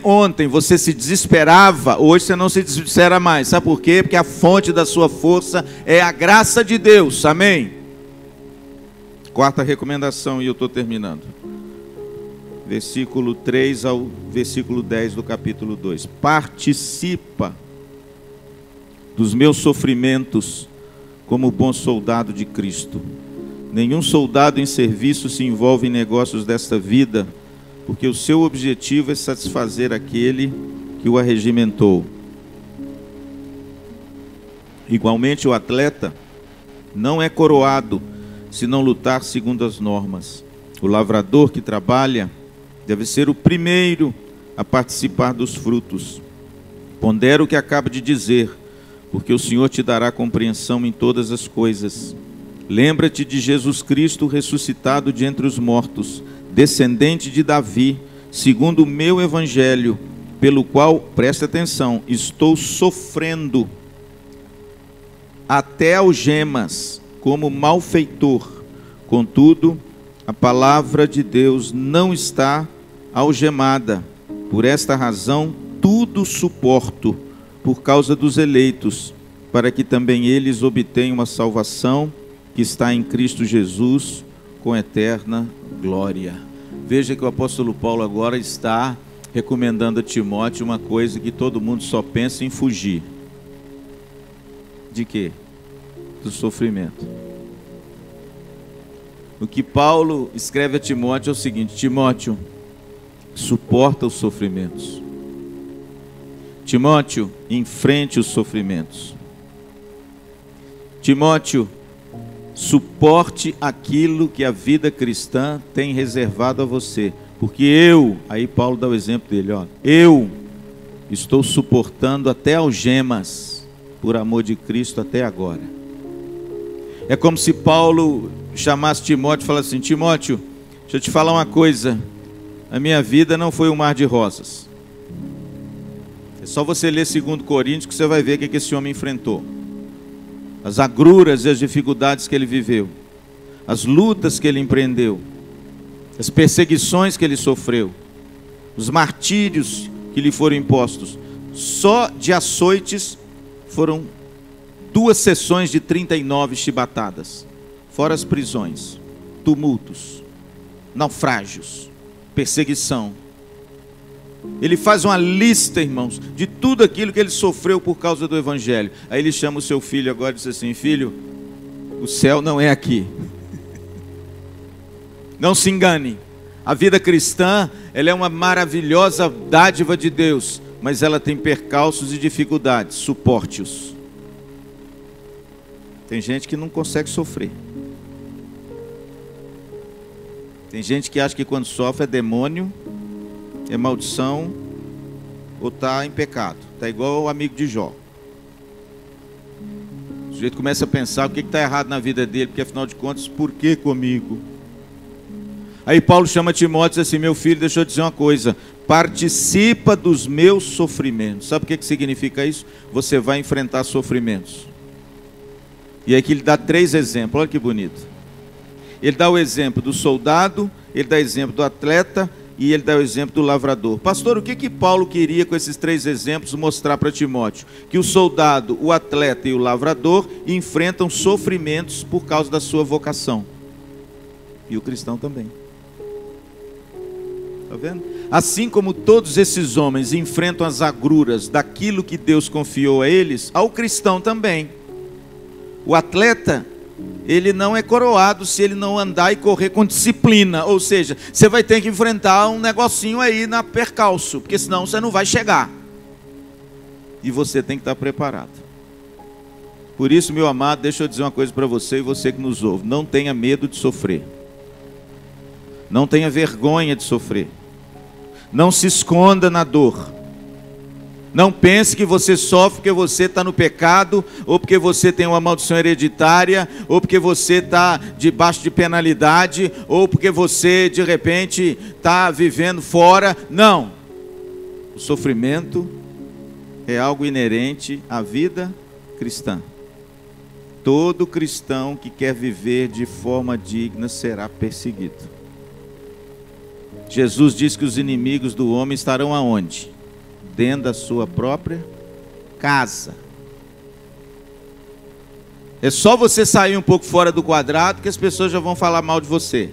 ontem você se desesperava, hoje você não se desespera mais. Sabe por quê? Porque a fonte da sua força é a graça de Deus, amém? Quarta recomendação, e eu estou terminando. Versículo 3 ao versículo 10 do capítulo 2. Participa dos meus sofrimentos como bom soldado de Cristo. Nenhum soldado em serviço se envolve em negócios desta vida, porque o seu objetivo é satisfazer aquele que o arregimentou. Igualmente, o atleta não é coroado se não lutar segundo as normas. O lavrador que trabalha deve ser o primeiro a participar dos frutos. Pondera o que acaba de dizer, porque o Senhor te dará compreensão em todas as coisas. Lembra-te de Jesus Cristo ressuscitado de entre os mortos, descendente de Davi, segundo o meu evangelho, pelo qual, presta atenção, estou sofrendo até algemas, como malfeitor. Contudo, a palavra de Deus não está algemada. Por esta razão, tudo suporto, por causa dos eleitos, para que também eles obtenham a salvação que está em Cristo Jesus, com eterna glória. Veja que o apóstolo Paulo agora está recomendando a Timóteo uma coisa que todo mundo só pensa em fugir. De quê? Do sofrimento. O que Paulo escreve a Timóteo é o seguinte: Timóteo, suporta os sofrimentos. Timóteo, enfrente os sofrimentos. Timóteo, suporte aquilo que a vida cristã tem reservado a você. Porque aí Paulo dá o exemplo dele, ó, eu estou suportando até algemas, por amor de Cristo até agora. É como se Paulo chamasse Timóteo e falasse assim: Timóteo, deixa eu te falar uma coisa, a minha vida não foi um mar de rosas. É só você ler 2 Coríntios que você vai ver o que esse homem enfrentou. As agruras e as dificuldades que ele viveu, as lutas que ele empreendeu, as perseguições que ele sofreu, os martírios que lhe foram impostos. Só de açoites foram 2 sessões de 39 chibatadas, fora as prisões, tumultos, naufrágios, perseguição. Ele faz uma lista, irmãos, de tudo aquilo que ele sofreu por causa do Evangelho. Aí ele chama o seu filho agora e diz assim: filho, o céu não é aqui. Não se engane, a vida cristã, ela é uma maravilhosa dádiva de Deus, mas ela tem percalços e dificuldades, suporte-os. Tem gente que não consegue sofrer. Tem gente que acha que quando sofre é demônio, é maldição, ou está em pecado. Está igual o amigo de Jó. O sujeito começa a pensar o que está errado na vida dele, porque afinal de contas, por que comigo? Aí Paulo chama Timóteo e diz assim: meu filho, deixa eu dizer uma coisa, participa dos meus sofrimentos. Sabe o que significa isso? Você vai enfrentar sofrimentos. E aqui ele dá 3 exemplos, olha que bonito. Ele dá o exemplo do soldado, ele dá o exemplo do atleta e ele dá o exemplo do lavrador. Pastor, o que Paulo queria com esses 3 exemplos mostrar para Timóteo? Que o soldado, o atleta e o lavrador enfrentam sofrimentos por causa da sua vocação. E o cristão também. Está vendo? Assim como todos esses homens enfrentam as agruras daquilo que Deus confiou a eles, ao cristão também. O atleta, ele não é coroado se ele não andar e correr com disciplina. Ou seja, você vai ter que enfrentar um negocinho aí na percalço, porque senão você não vai chegar. E você tem que estar preparado. Por isso, meu amado, deixa eu dizer uma coisa para você e você que nos ouve: não tenha medo de sofrer. Não tenha vergonha de sofrer. Não se esconda na dor. Não pense que você sofre porque você está no pecado, ou porque você tem uma maldição hereditária, ou porque você está debaixo de penalidade, ou porque você de repente está vivendo fora. Não. O sofrimento é algo inerente à vida cristã. Todo cristão que quer viver de forma digna será perseguido. Jesus disse que os inimigos do homem estarão aonde? Dentro da sua própria casa. É só você sair um pouco fora do quadrado que as pessoas já vão falar mal de você.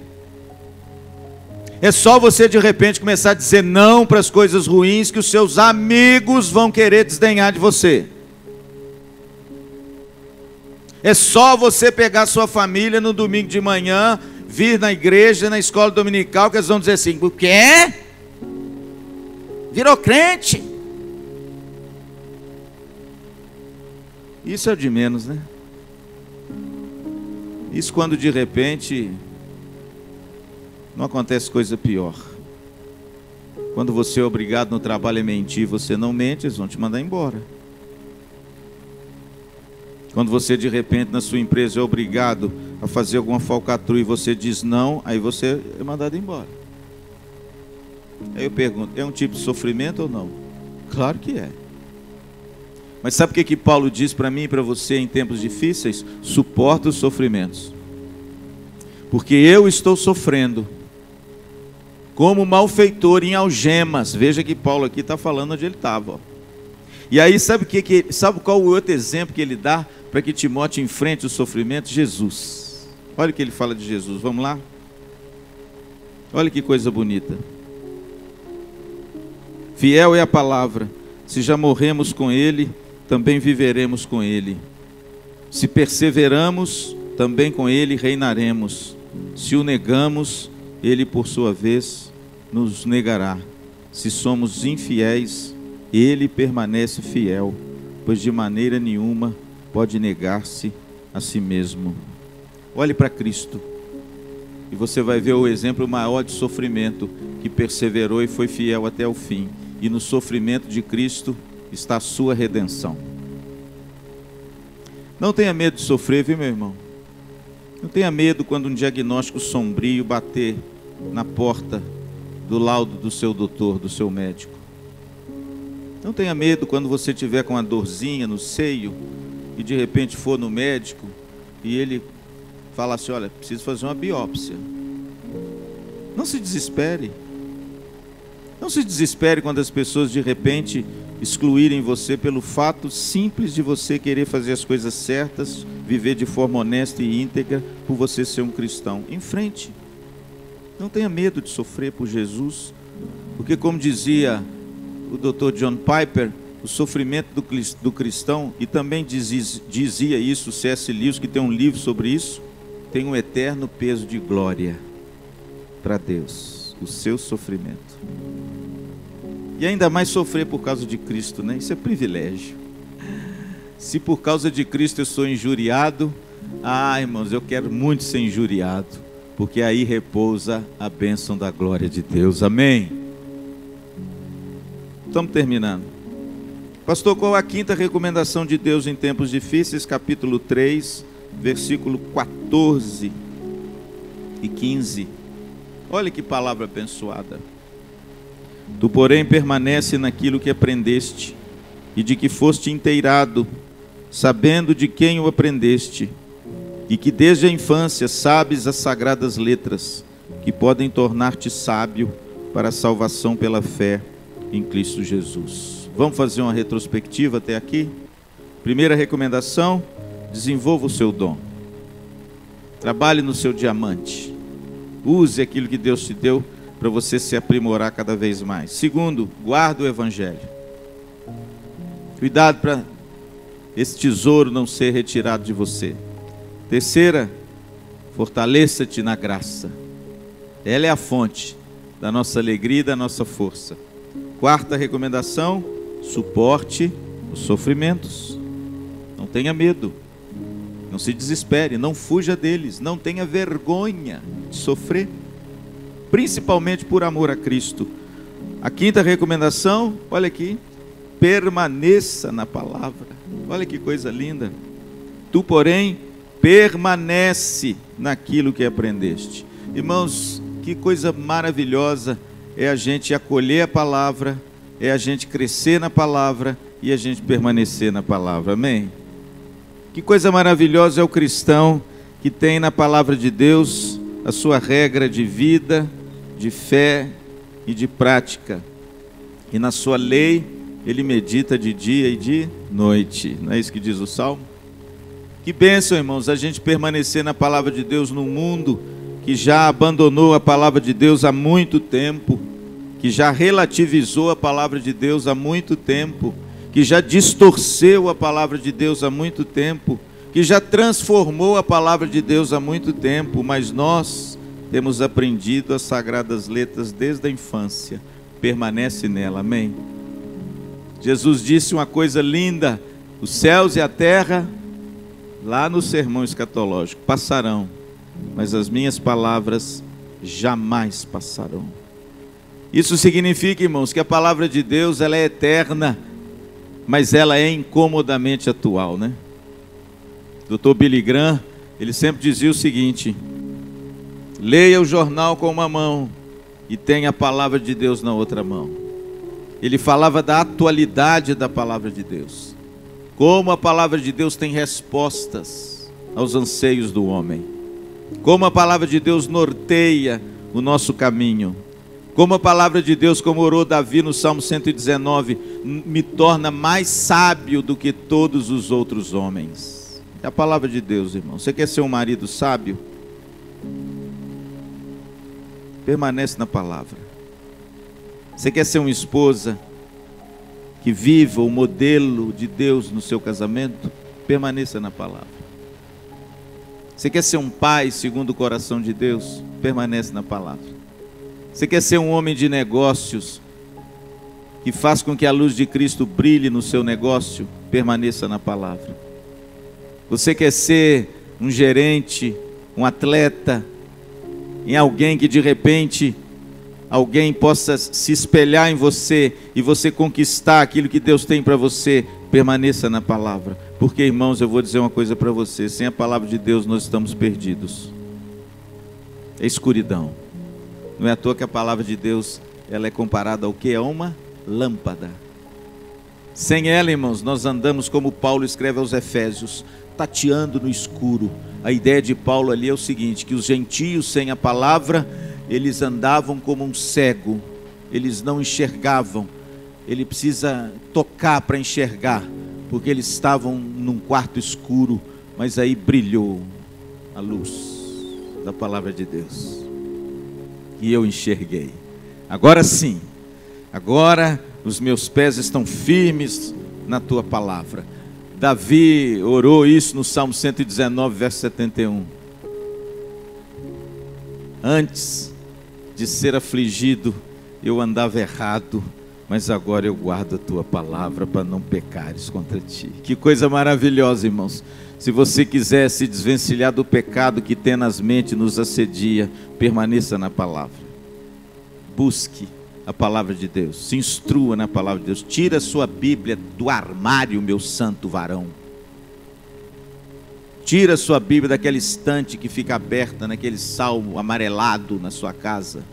É só você de repente começar a dizer não para as coisas ruins que os seus amigos vão querer desdenhar de você. É só você pegar sua família no domingo de manhã, vir na igreja, na escola dominical, que eles vão dizer assim: o quê? Virou crente? Isso é de menos, né? Isso quando de repente não acontece coisa pior. Quando você é obrigado no trabalho a mentir, você não mente, eles vão te mandar embora. Quando você de repente na sua empresa é obrigado a fazer alguma falcatrua e você diz não, aí você é mandado embora. Aí eu pergunto, é um tipo de sofrimento ou não? Claro que é. Mas sabe o que Paulo diz para mim e para você em tempos difíceis? Suporta os sofrimentos. Porque eu estou sofrendo como malfeitor em algemas. Veja que Paulo aqui está falando onde ele estava. E aí sabe qual o outro exemplo que ele dá para que Timóteo enfrente o sofrimento? Jesus. Olha o que ele fala de Jesus, vamos lá? Olha que coisa bonita. Fiel é a palavra, se já morremos com ele, também viveremos com ele. Se perseveramos, também com ele reinaremos. Se o negamos, ele por sua vez nos negará. Se somos infiéis, ele permanece fiel, pois de maneira nenhuma pode negar-se a si mesmo. Olhe para Cristo e você vai ver o exemplo maior de sofrimento, que perseverou e foi fiel até o fim. E no sofrimento de Cristo está a sua redenção. Não tenha medo de sofrer, viu, meu irmão? Não tenha medo quando um diagnóstico sombrio bater na porta do laudo do seu doutor, do seu médico. Não tenha medo quando você tiver com uma dorzinha no seio e de repente for no médico e ele fala assim: olha, preciso fazer uma biópsia. Não se desespere. Não se desespere quando as pessoas de repente excluírem você pelo fato simples de você querer fazer as coisas certas, viver de forma honesta e íntegra, por você ser um cristão. Em frente. Não tenha medo de sofrer por Jesus, porque, como dizia o Dr. John Piper, o sofrimento do cristão, e também dizia isso o C.S. Lewis, que tem um livro sobre isso, tem um eterno peso de glória para Deus, o seu sofrimento. E ainda mais sofrer por causa de Cristo, né? Isso é privilégio. Se por causa de Cristo eu sou injuriado, irmãos, eu quero muito ser injuriado, porque aí repousa a bênção da glória de Deus. Amém? Estamos terminando. Pastor, qual a quinta recomendação de Deus em tempos difíceis? Capítulo 3, versículo 14 e 15. Olha que palavra abençoada. Tu, porém, permanece naquilo que aprendeste e de que foste inteirado, sabendo de quem o aprendeste, e que desde a infância sabes as sagradas letras, que podem tornar-te sábio para a salvação pela fé em Cristo Jesus. Vamos fazer uma retrospectiva até aqui? Primeira recomendação: desenvolva o seu dom. Trabalhe no seu diamante. Use aquilo que Deus te deu para você se aprimorar cada vez mais. Segundo, guarda o Evangelho. Cuidado para esse tesouro não ser retirado de você. Terceira, fortaleça-te na graça. Ela é a fonte da nossa alegria e da nossa força. Quarta recomendação: suporte os sofrimentos. Não tenha medo. Não se desespere, não fuja deles, não tenha vergonha de sofrer, principalmente por amor a Cristo. A quinta recomendação, olha aqui: permaneça na palavra. Olha que coisa linda. Tu, porém, permanece naquilo que aprendeste. Irmãos, que coisa maravilhosa é a gente acolher a palavra, é a gente crescer na palavra e a gente permanecer na palavra. Amém? Que coisa maravilhosa é o cristão que tem na palavra de Deus a sua regra de vida, de fé e de prática. E na sua lei ele medita de dia e de noite. Não é isso que diz o Salmo? Que bênção, irmãos, a gente permanecer na palavra de Deus num mundo que já abandonou a palavra de Deus há muito tempo, que já relativizou a palavra de Deus há muito tempo, que já distorceu a palavra de Deus há muito tempo, que já transformou a palavra de Deus há muito tempo, mas nós temos aprendido as sagradas letras desde a infância. Permanece nela, amém? Jesus disse uma coisa linda: os céus e a terra, lá no sermão escatológico, passarão, mas as minhas palavras jamais passarão. Isso significa, irmãos, que a palavra de Deus, ela é eterna, mas ela é incomodamente atual, né? Dr. Billy Graham, ele sempre dizia o seguinte: leia o jornal com uma mão e tenha a palavra de Deus na outra mão. Ele falava da atualidade da palavra de Deus, como a palavra de Deus tem respostas aos anseios do homem, como a palavra de Deus norteia o nosso caminho, como a palavra de Deus, como orou Davi no Salmo 119, me torna mais sábio do que todos os outros homens. É a palavra de Deus, irmão. Você quer ser um marido sábio? Permanece na palavra. Você quer ser uma esposa que viva o modelo de Deus no seu casamento? Permaneça na palavra. Você quer ser um pai segundo o coração de Deus? Permanece na palavra. Você quer ser um homem de negócios que faz com que a luz de Cristo brilhe no seu negócio? Permaneça na palavra. Você quer ser um gerente, um atleta, em alguém que de repente alguém possa se espelhar em você e você conquistar aquilo que Deus tem para você? Permaneça na palavra. Porque, irmãos, eu vou dizer uma coisa para você: sem a palavra de Deus nós estamos perdidos. É escuridão. Não é à toa que a palavra de Deus, ela é comparada ao que? A uma lâmpada. Sem ela, irmãos, nós andamos como Paulo escreve aos Efésios, tateando no escuro. A ideia de Paulo ali é o seguinte: que os gentios sem a palavra, eles andavam como um cego, eles não enxergavam. Ele precisa tocar para enxergar, porque eles estavam num quarto escuro, mas aí brilhou a luz da palavra de Deus, e eu enxerguei. Agora sim, agora os meus pés estão firmes na tua palavra. Davi orou isso no Salmo 119, verso 71. Antes de ser afligido, eu andava errado, mas agora eu guardo a tua palavra para não pecares contra ti. Que coisa maravilhosa, irmãos. Se você quiser se desvencilhar do pecado que tenazmente nos assedia, permaneça na palavra. Busque a palavra de Deus, se instrua na palavra de Deus. Tira a sua Bíblia do armário, meu santo varão. Tira a sua Bíblia daquela estante que fica aberta naquele salmo amarelado na sua casa.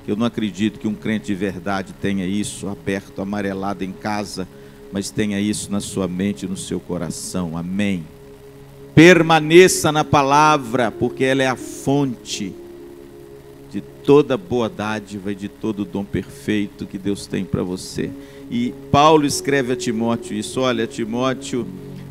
Eu não acredito que um crente de verdade tenha isso aberto, amarelado em casa, mas tenha isso na sua mente e no seu coração. Amém. Permaneça na palavra, porque ela é a fonte de toda boa dádiva e de todo dom perfeito que Deus tem para você. E Paulo escreve a Timóteo isso: olha, Timóteo,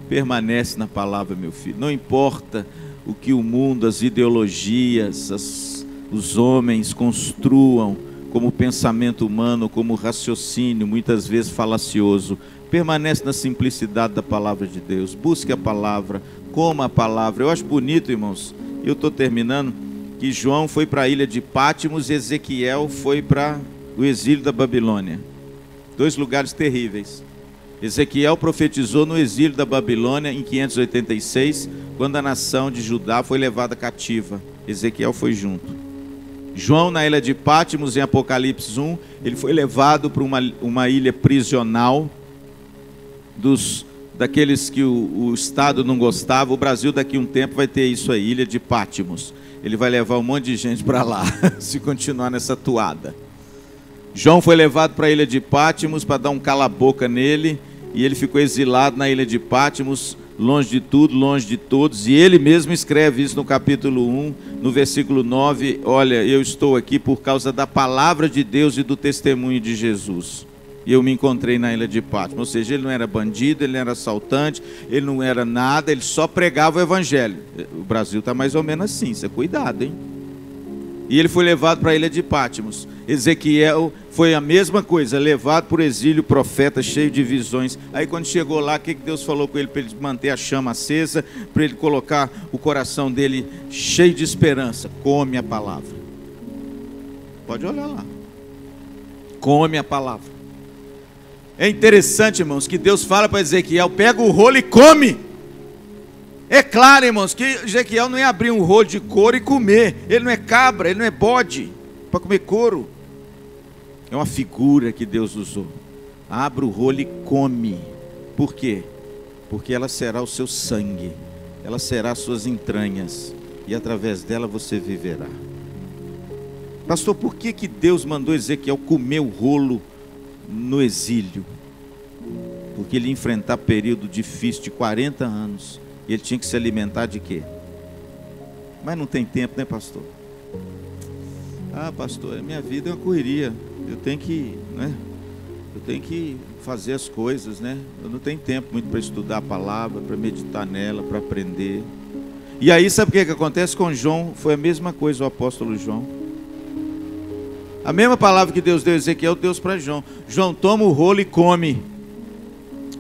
permanece na palavra, meu filho. Não importa o que o mundo, as ideologias, os homens construam como pensamento humano, como raciocínio, muitas vezes falacioso. Permanece na simplicidade da palavra de Deus. Busque a palavra, coma a palavra. Eu acho bonito, irmãos, eu estou terminando, que João foi para a ilha de Pátimos e Ezequiel foi para o exílio da Babilônia. Dois lugares terríveis. Ezequiel profetizou no exílio da Babilônia em 586, quando a nação de Judá foi levada cativa. Ezequiel foi junto. João, na ilha de Pátimos, em Apocalipse 1, ele foi levado para uma ilha prisional daqueles que o Estado não gostava. O Brasil daqui a um tempo vai ter isso aí, ilha de Pátimos. Ele vai levar um monte de gente para lá, se continuar nessa toada. João foi levado para a ilha de Pátimos para dar um cala-boca nele, e ele ficou exilado na ilha de Pátimos, longe de tudo, longe de todos, e ele mesmo escreve isso no capítulo 1, no versículo 9, olha, eu estou aqui por causa da palavra de Deus e do testemunho de Jesus, e eu me encontrei na ilha de Pátimos. Ou seja, ele não era bandido, ele não era assaltante, ele não era nada, ele só pregava o evangelho. O Brasil está mais ou menos assim, isso é cuidado, hein? E ele foi levado para a ilha de Pátimos. Ezequiel foi a mesma coisa, levado por exílio, profeta, cheio de visões. Aí quando chegou lá, o que Deus falou com ele? Para ele manter a chama acesa, para ele colocar o coração dele cheio de esperança. Come a palavra. Pode olhar lá. Come a palavra. É interessante, irmãos, que Deus fala para Ezequiel: pega o rolo e come. É claro, irmãos, que Ezequiel não ia abrir um rolo de couro e comer. Ele não é cabra, ele não é bode para comer couro. É uma figura que Deus usou. Abre o rolo e come. Por quê? Porque ela será o seu sangue, ela será as suas entranhas, e através dela você viverá. Pastor, por que Deus mandou Ezequiel comer o rolo no exílio? Porque ele ia enfrentar período difícil de 40 anos. E ele tinha que se alimentar de quê? Mas não tem tempo, né, pastor? Ah, pastor, a minha vida é uma correria. Eu tenho que, né? Eu tenho que fazer as coisas, né? Eu não tenho tempo muito para estudar a palavra, para meditar nela, para aprender. E aí, sabe o que acontece com João? Foi a mesma coisa, o apóstolo João. A mesma palavra que Deus deu a Ezequiel, Deus para João. João, toma o rolo e come.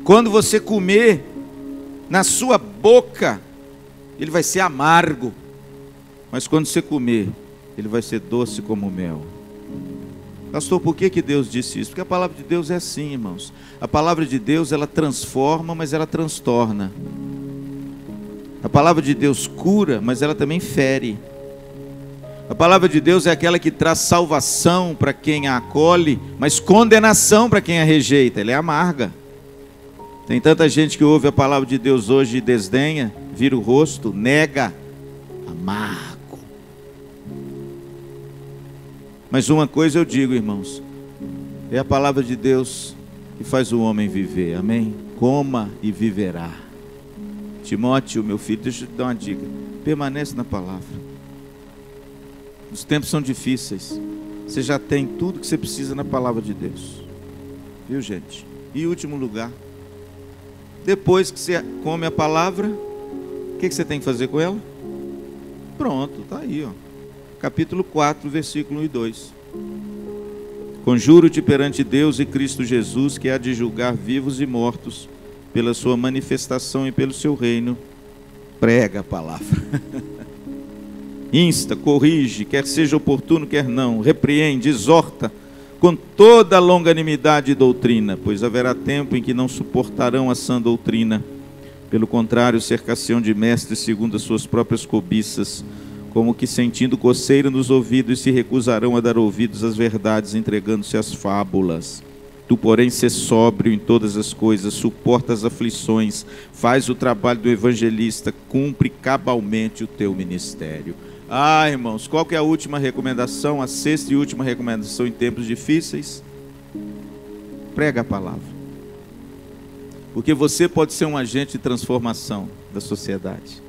Quando você comer, na sua boca, ele vai ser amargo, mas quando você comer, ele vai ser doce como mel. Pastor, por que Deus disse isso? Porque a palavra de Deus é assim, irmãos. A palavra de Deus, ela transforma, mas ela transtorna. A palavra de Deus cura, mas ela também fere. A palavra de Deus é aquela que traz salvação para quem a acolhe, mas condenação para quem a rejeita. Ela é amarga. Tem tanta gente que ouve a palavra de Deus hoje e desdenha, vira o rosto, nega, amargo. Mas uma coisa eu digo, irmãos, é a palavra de Deus que faz o homem viver, amém? Coma e viverá. Timóteo, meu filho, deixa eu te dar uma dica, permanece na palavra. Os tempos são difíceis, você já tem tudo que você precisa na palavra de Deus, viu, gente? E em último lugar, depois que você come a palavra, o que você tem que fazer com ela? Pronto, está aí, ó. Capítulo 4, versículo 1 e 2. Conjuro-te perante Deus e Cristo Jesus, que há de julgar vivos e mortos, pela sua manifestação e pelo seu reino. Prega a palavra. Insta, corrige, quer seja oportuno, quer não. Repreende, exorta, com toda longanimidade e doutrina, pois haverá tempo em que não suportarão a sã doutrina. Pelo contrário, cercar-se-ão de mestres segundo as suas próprias cobiças, como que sentindo coceira nos ouvidos, se recusarão a dar ouvidos às verdades, entregando-se às fábulas. Tu, porém, sê sóbrio em todas as coisas, suporta as aflições, faz o trabalho do evangelista, cumpre cabalmente o teu ministério. Ah, irmãos, qual que é a última recomendação, a sexta e última recomendação em tempos difíceis? Prega a palavra. Porque você pode ser um agente de transformação da sociedade.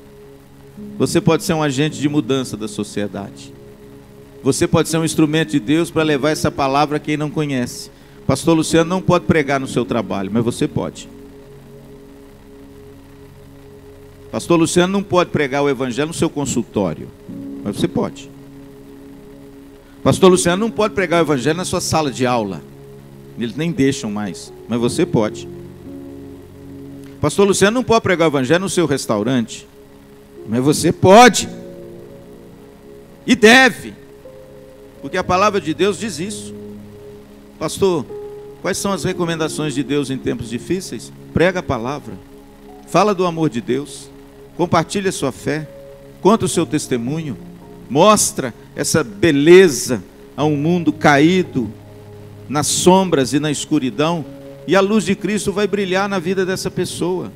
Você pode ser um agente de mudança da sociedade. Você pode ser um instrumento de Deus para levar essa palavra a quem não conhece. Pastor Luciano não pode pregar no seu trabalho, mas você pode. Pastor Luciano não pode pregar o evangelho no seu consultório, mas você pode. Pastor Luciano não pode pregar o evangelho na sua sala de aula. Eles nem deixam mais, mas você pode. Pastor Luciano não pode pregar o evangelho no seu restaurante, mas você pode. E deve. Porque a palavra de Deus diz isso. Pastor, quais são as recomendações de Deus em tempos difíceis? Prega a palavra. Fala do amor de Deus. Compartilha a sua fé. Conta o seu testemunho. Mostra essa beleza a um mundo caído nas sombras e na escuridão, e a luz de Cristo vai brilhar na vida dessa pessoa.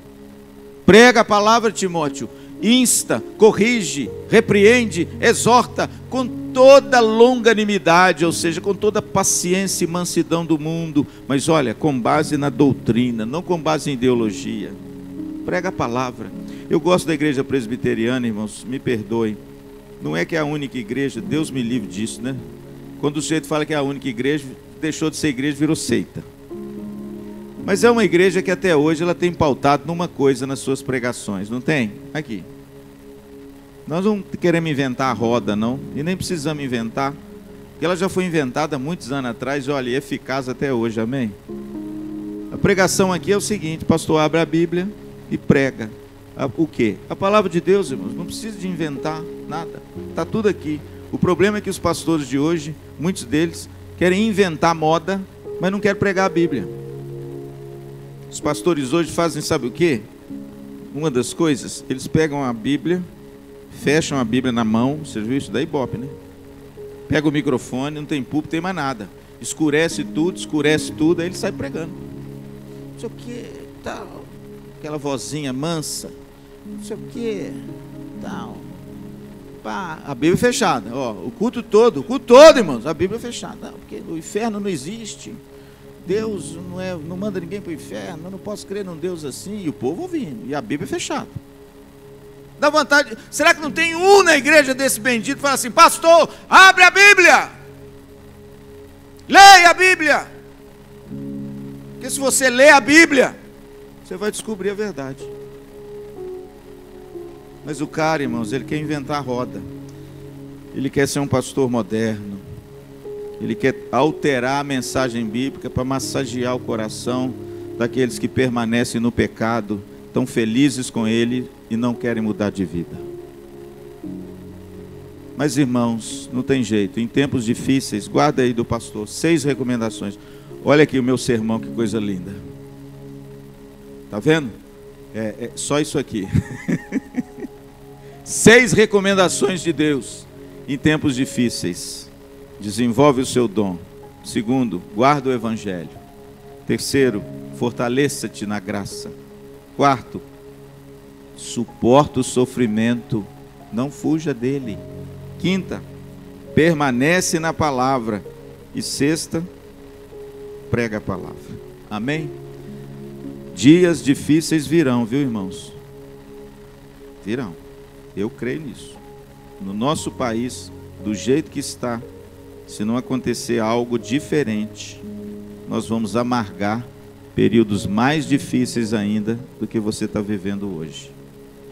Prega a palavra, Timóteo. Insta, corrige, repreende, exorta com toda longanimidade, ou seja, com toda paciência e mansidão do mundo, mas olha, com base na doutrina, não com base em ideologia. Prega a palavra. Eu gosto da igreja presbiteriana, irmãos, me perdoem. Não é que é a única igreja, Deus me livre disso, né? Quando o sujeito fala que é a única igreja, deixou de ser igreja, virou seita. Mas é uma igreja que até hoje ela tem pautado numa coisa nas suas pregações, não tem? Aqui. Nós não queremos inventar a roda, não, e nem precisamos inventar, porque ela já foi inventada há muitos anos atrás, e olha, é eficaz até hoje, amém? A pregação aqui é o seguinte: pastor, abre a Bíblia e prega. O quê? A palavra de Deus, irmãos, não precisa de inventar nada, está tudo aqui. O problema é que os pastores de hoje, muitos deles, querem inventar moda, mas não querem pregar a Bíblia. Os pastores hoje fazem, sabe o quê? Uma das coisas, eles pegam a Bíblia, fecham a Bíblia na mão, você viu isso daí, Ibope, né? Pega o microfone, não tem púlpito, não tem mais nada. Escurece tudo, aí ele sai pregando. Não sei o que, tal. Aquela vozinha mansa, não sei o que, tal. Pá, a Bíblia fechada, ó, o culto todo, irmãos, a Bíblia fechada. Não, porque o inferno não existe. Deus não manda ninguém para o inferno, eu não posso crer num Deus assim, e o povo ouvindo, e a Bíblia fechada. Dá vontade, será que não tem um na igreja desse bendito que fala assim: pastor, abre a Bíblia, leia a Bíblia, porque se você lê a Bíblia, você vai descobrir a verdade. Mas o cara, irmãos, ele quer inventar a roda, ele quer ser um pastor moderno, ele quer alterar a mensagem bíblica para massagear o coração daqueles que permanecem no pecado, estão felizes com ele e não querem mudar de vida. Mas, irmãos, não tem jeito, em tempos difíceis, guarda aí do pastor, 6 recomendações. Olha aqui o meu sermão, que coisa linda. Está vendo? É só isso aqui. 6 recomendações de Deus em tempos difíceis. Desenvolve o seu dom. 2, guarda o evangelho. 3, fortaleça-te na graça. Quarto, suporta o sofrimento, não fuja dele. Quinta, permanece na palavra. E sexta, prega a palavra. Amém? Dias difíceis virão, viu, irmãos? Virão. Eu creio nisso. No nosso país, do jeito que está, se não acontecer algo diferente, nós vamos amargar períodos mais difíceis ainda do que você está vivendo hoje.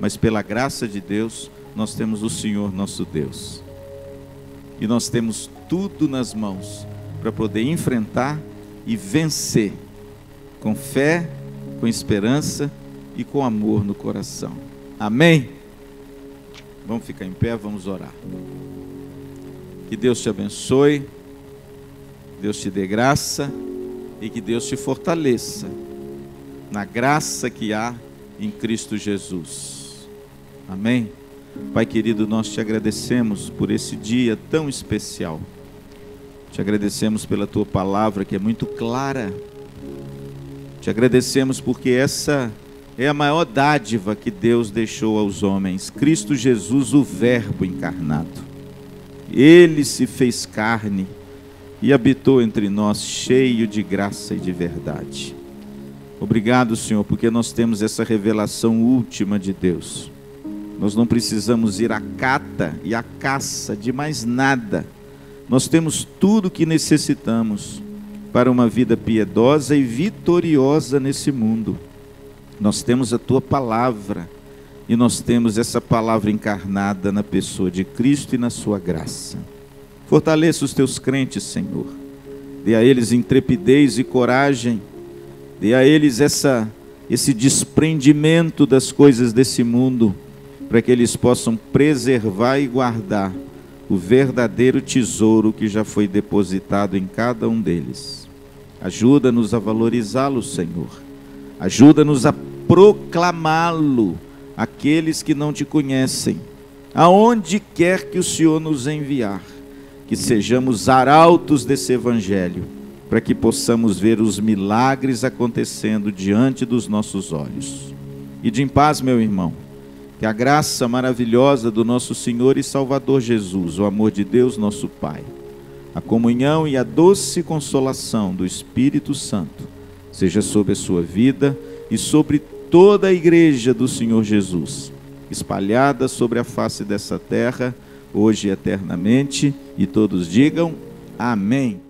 Mas pela graça de Deus, nós temos o Senhor nosso Deus. E nós temos tudo nas mãos para poder enfrentar e vencer com fé, com esperança e com amor no coração. Amém? Vamos ficar em pé, vamos orar. Que Deus te abençoe, Deus te dê graça e que Deus te fortaleça na graça que há em Cristo Jesus. Amém? Pai querido, nós te agradecemos por esse dia tão especial. Te agradecemos pela tua palavra que é muito clara. Te agradecemos porque essa é a maior dádiva que Deus deixou aos homens. Cristo Jesus, o Verbo encarnado. Ele se fez carne e habitou entre nós, cheio de graça e de verdade. Obrigado, Senhor, porque nós temos essa revelação última de Deus. Nós não precisamos ir à cata e à caça de mais nada. Nós temos tudo o que necessitamos para uma vida piedosa e vitoriosa nesse mundo. Nós temos a tua palavra e nós temos essa palavra encarnada na pessoa de Cristo e na sua graça. Fortaleça os teus crentes, Senhor. Dê a eles intrepidez e coragem. Dê a eles esse desprendimento das coisas desse mundo, para que eles possam preservar e guardar o verdadeiro tesouro que já foi depositado em cada um deles. Ajuda-nos a valorizá-lo, Senhor. Ajuda-nos a proclamá-lo àqueles que não te conhecem, aonde quer que o Senhor nos enviar. Que sejamos arautos desse evangelho, para que possamos ver os milagres acontecendo diante dos nossos olhos. Ide em paz, meu irmão. Que a graça maravilhosa do nosso Senhor e Salvador Jesus, o amor de Deus nosso Pai, a comunhão e a doce consolação do Espírito Santo, seja sobre a sua vida e sobre toda a igreja do Senhor Jesus, espalhada sobre a face dessa terra, hoje e eternamente, e todos digam amém.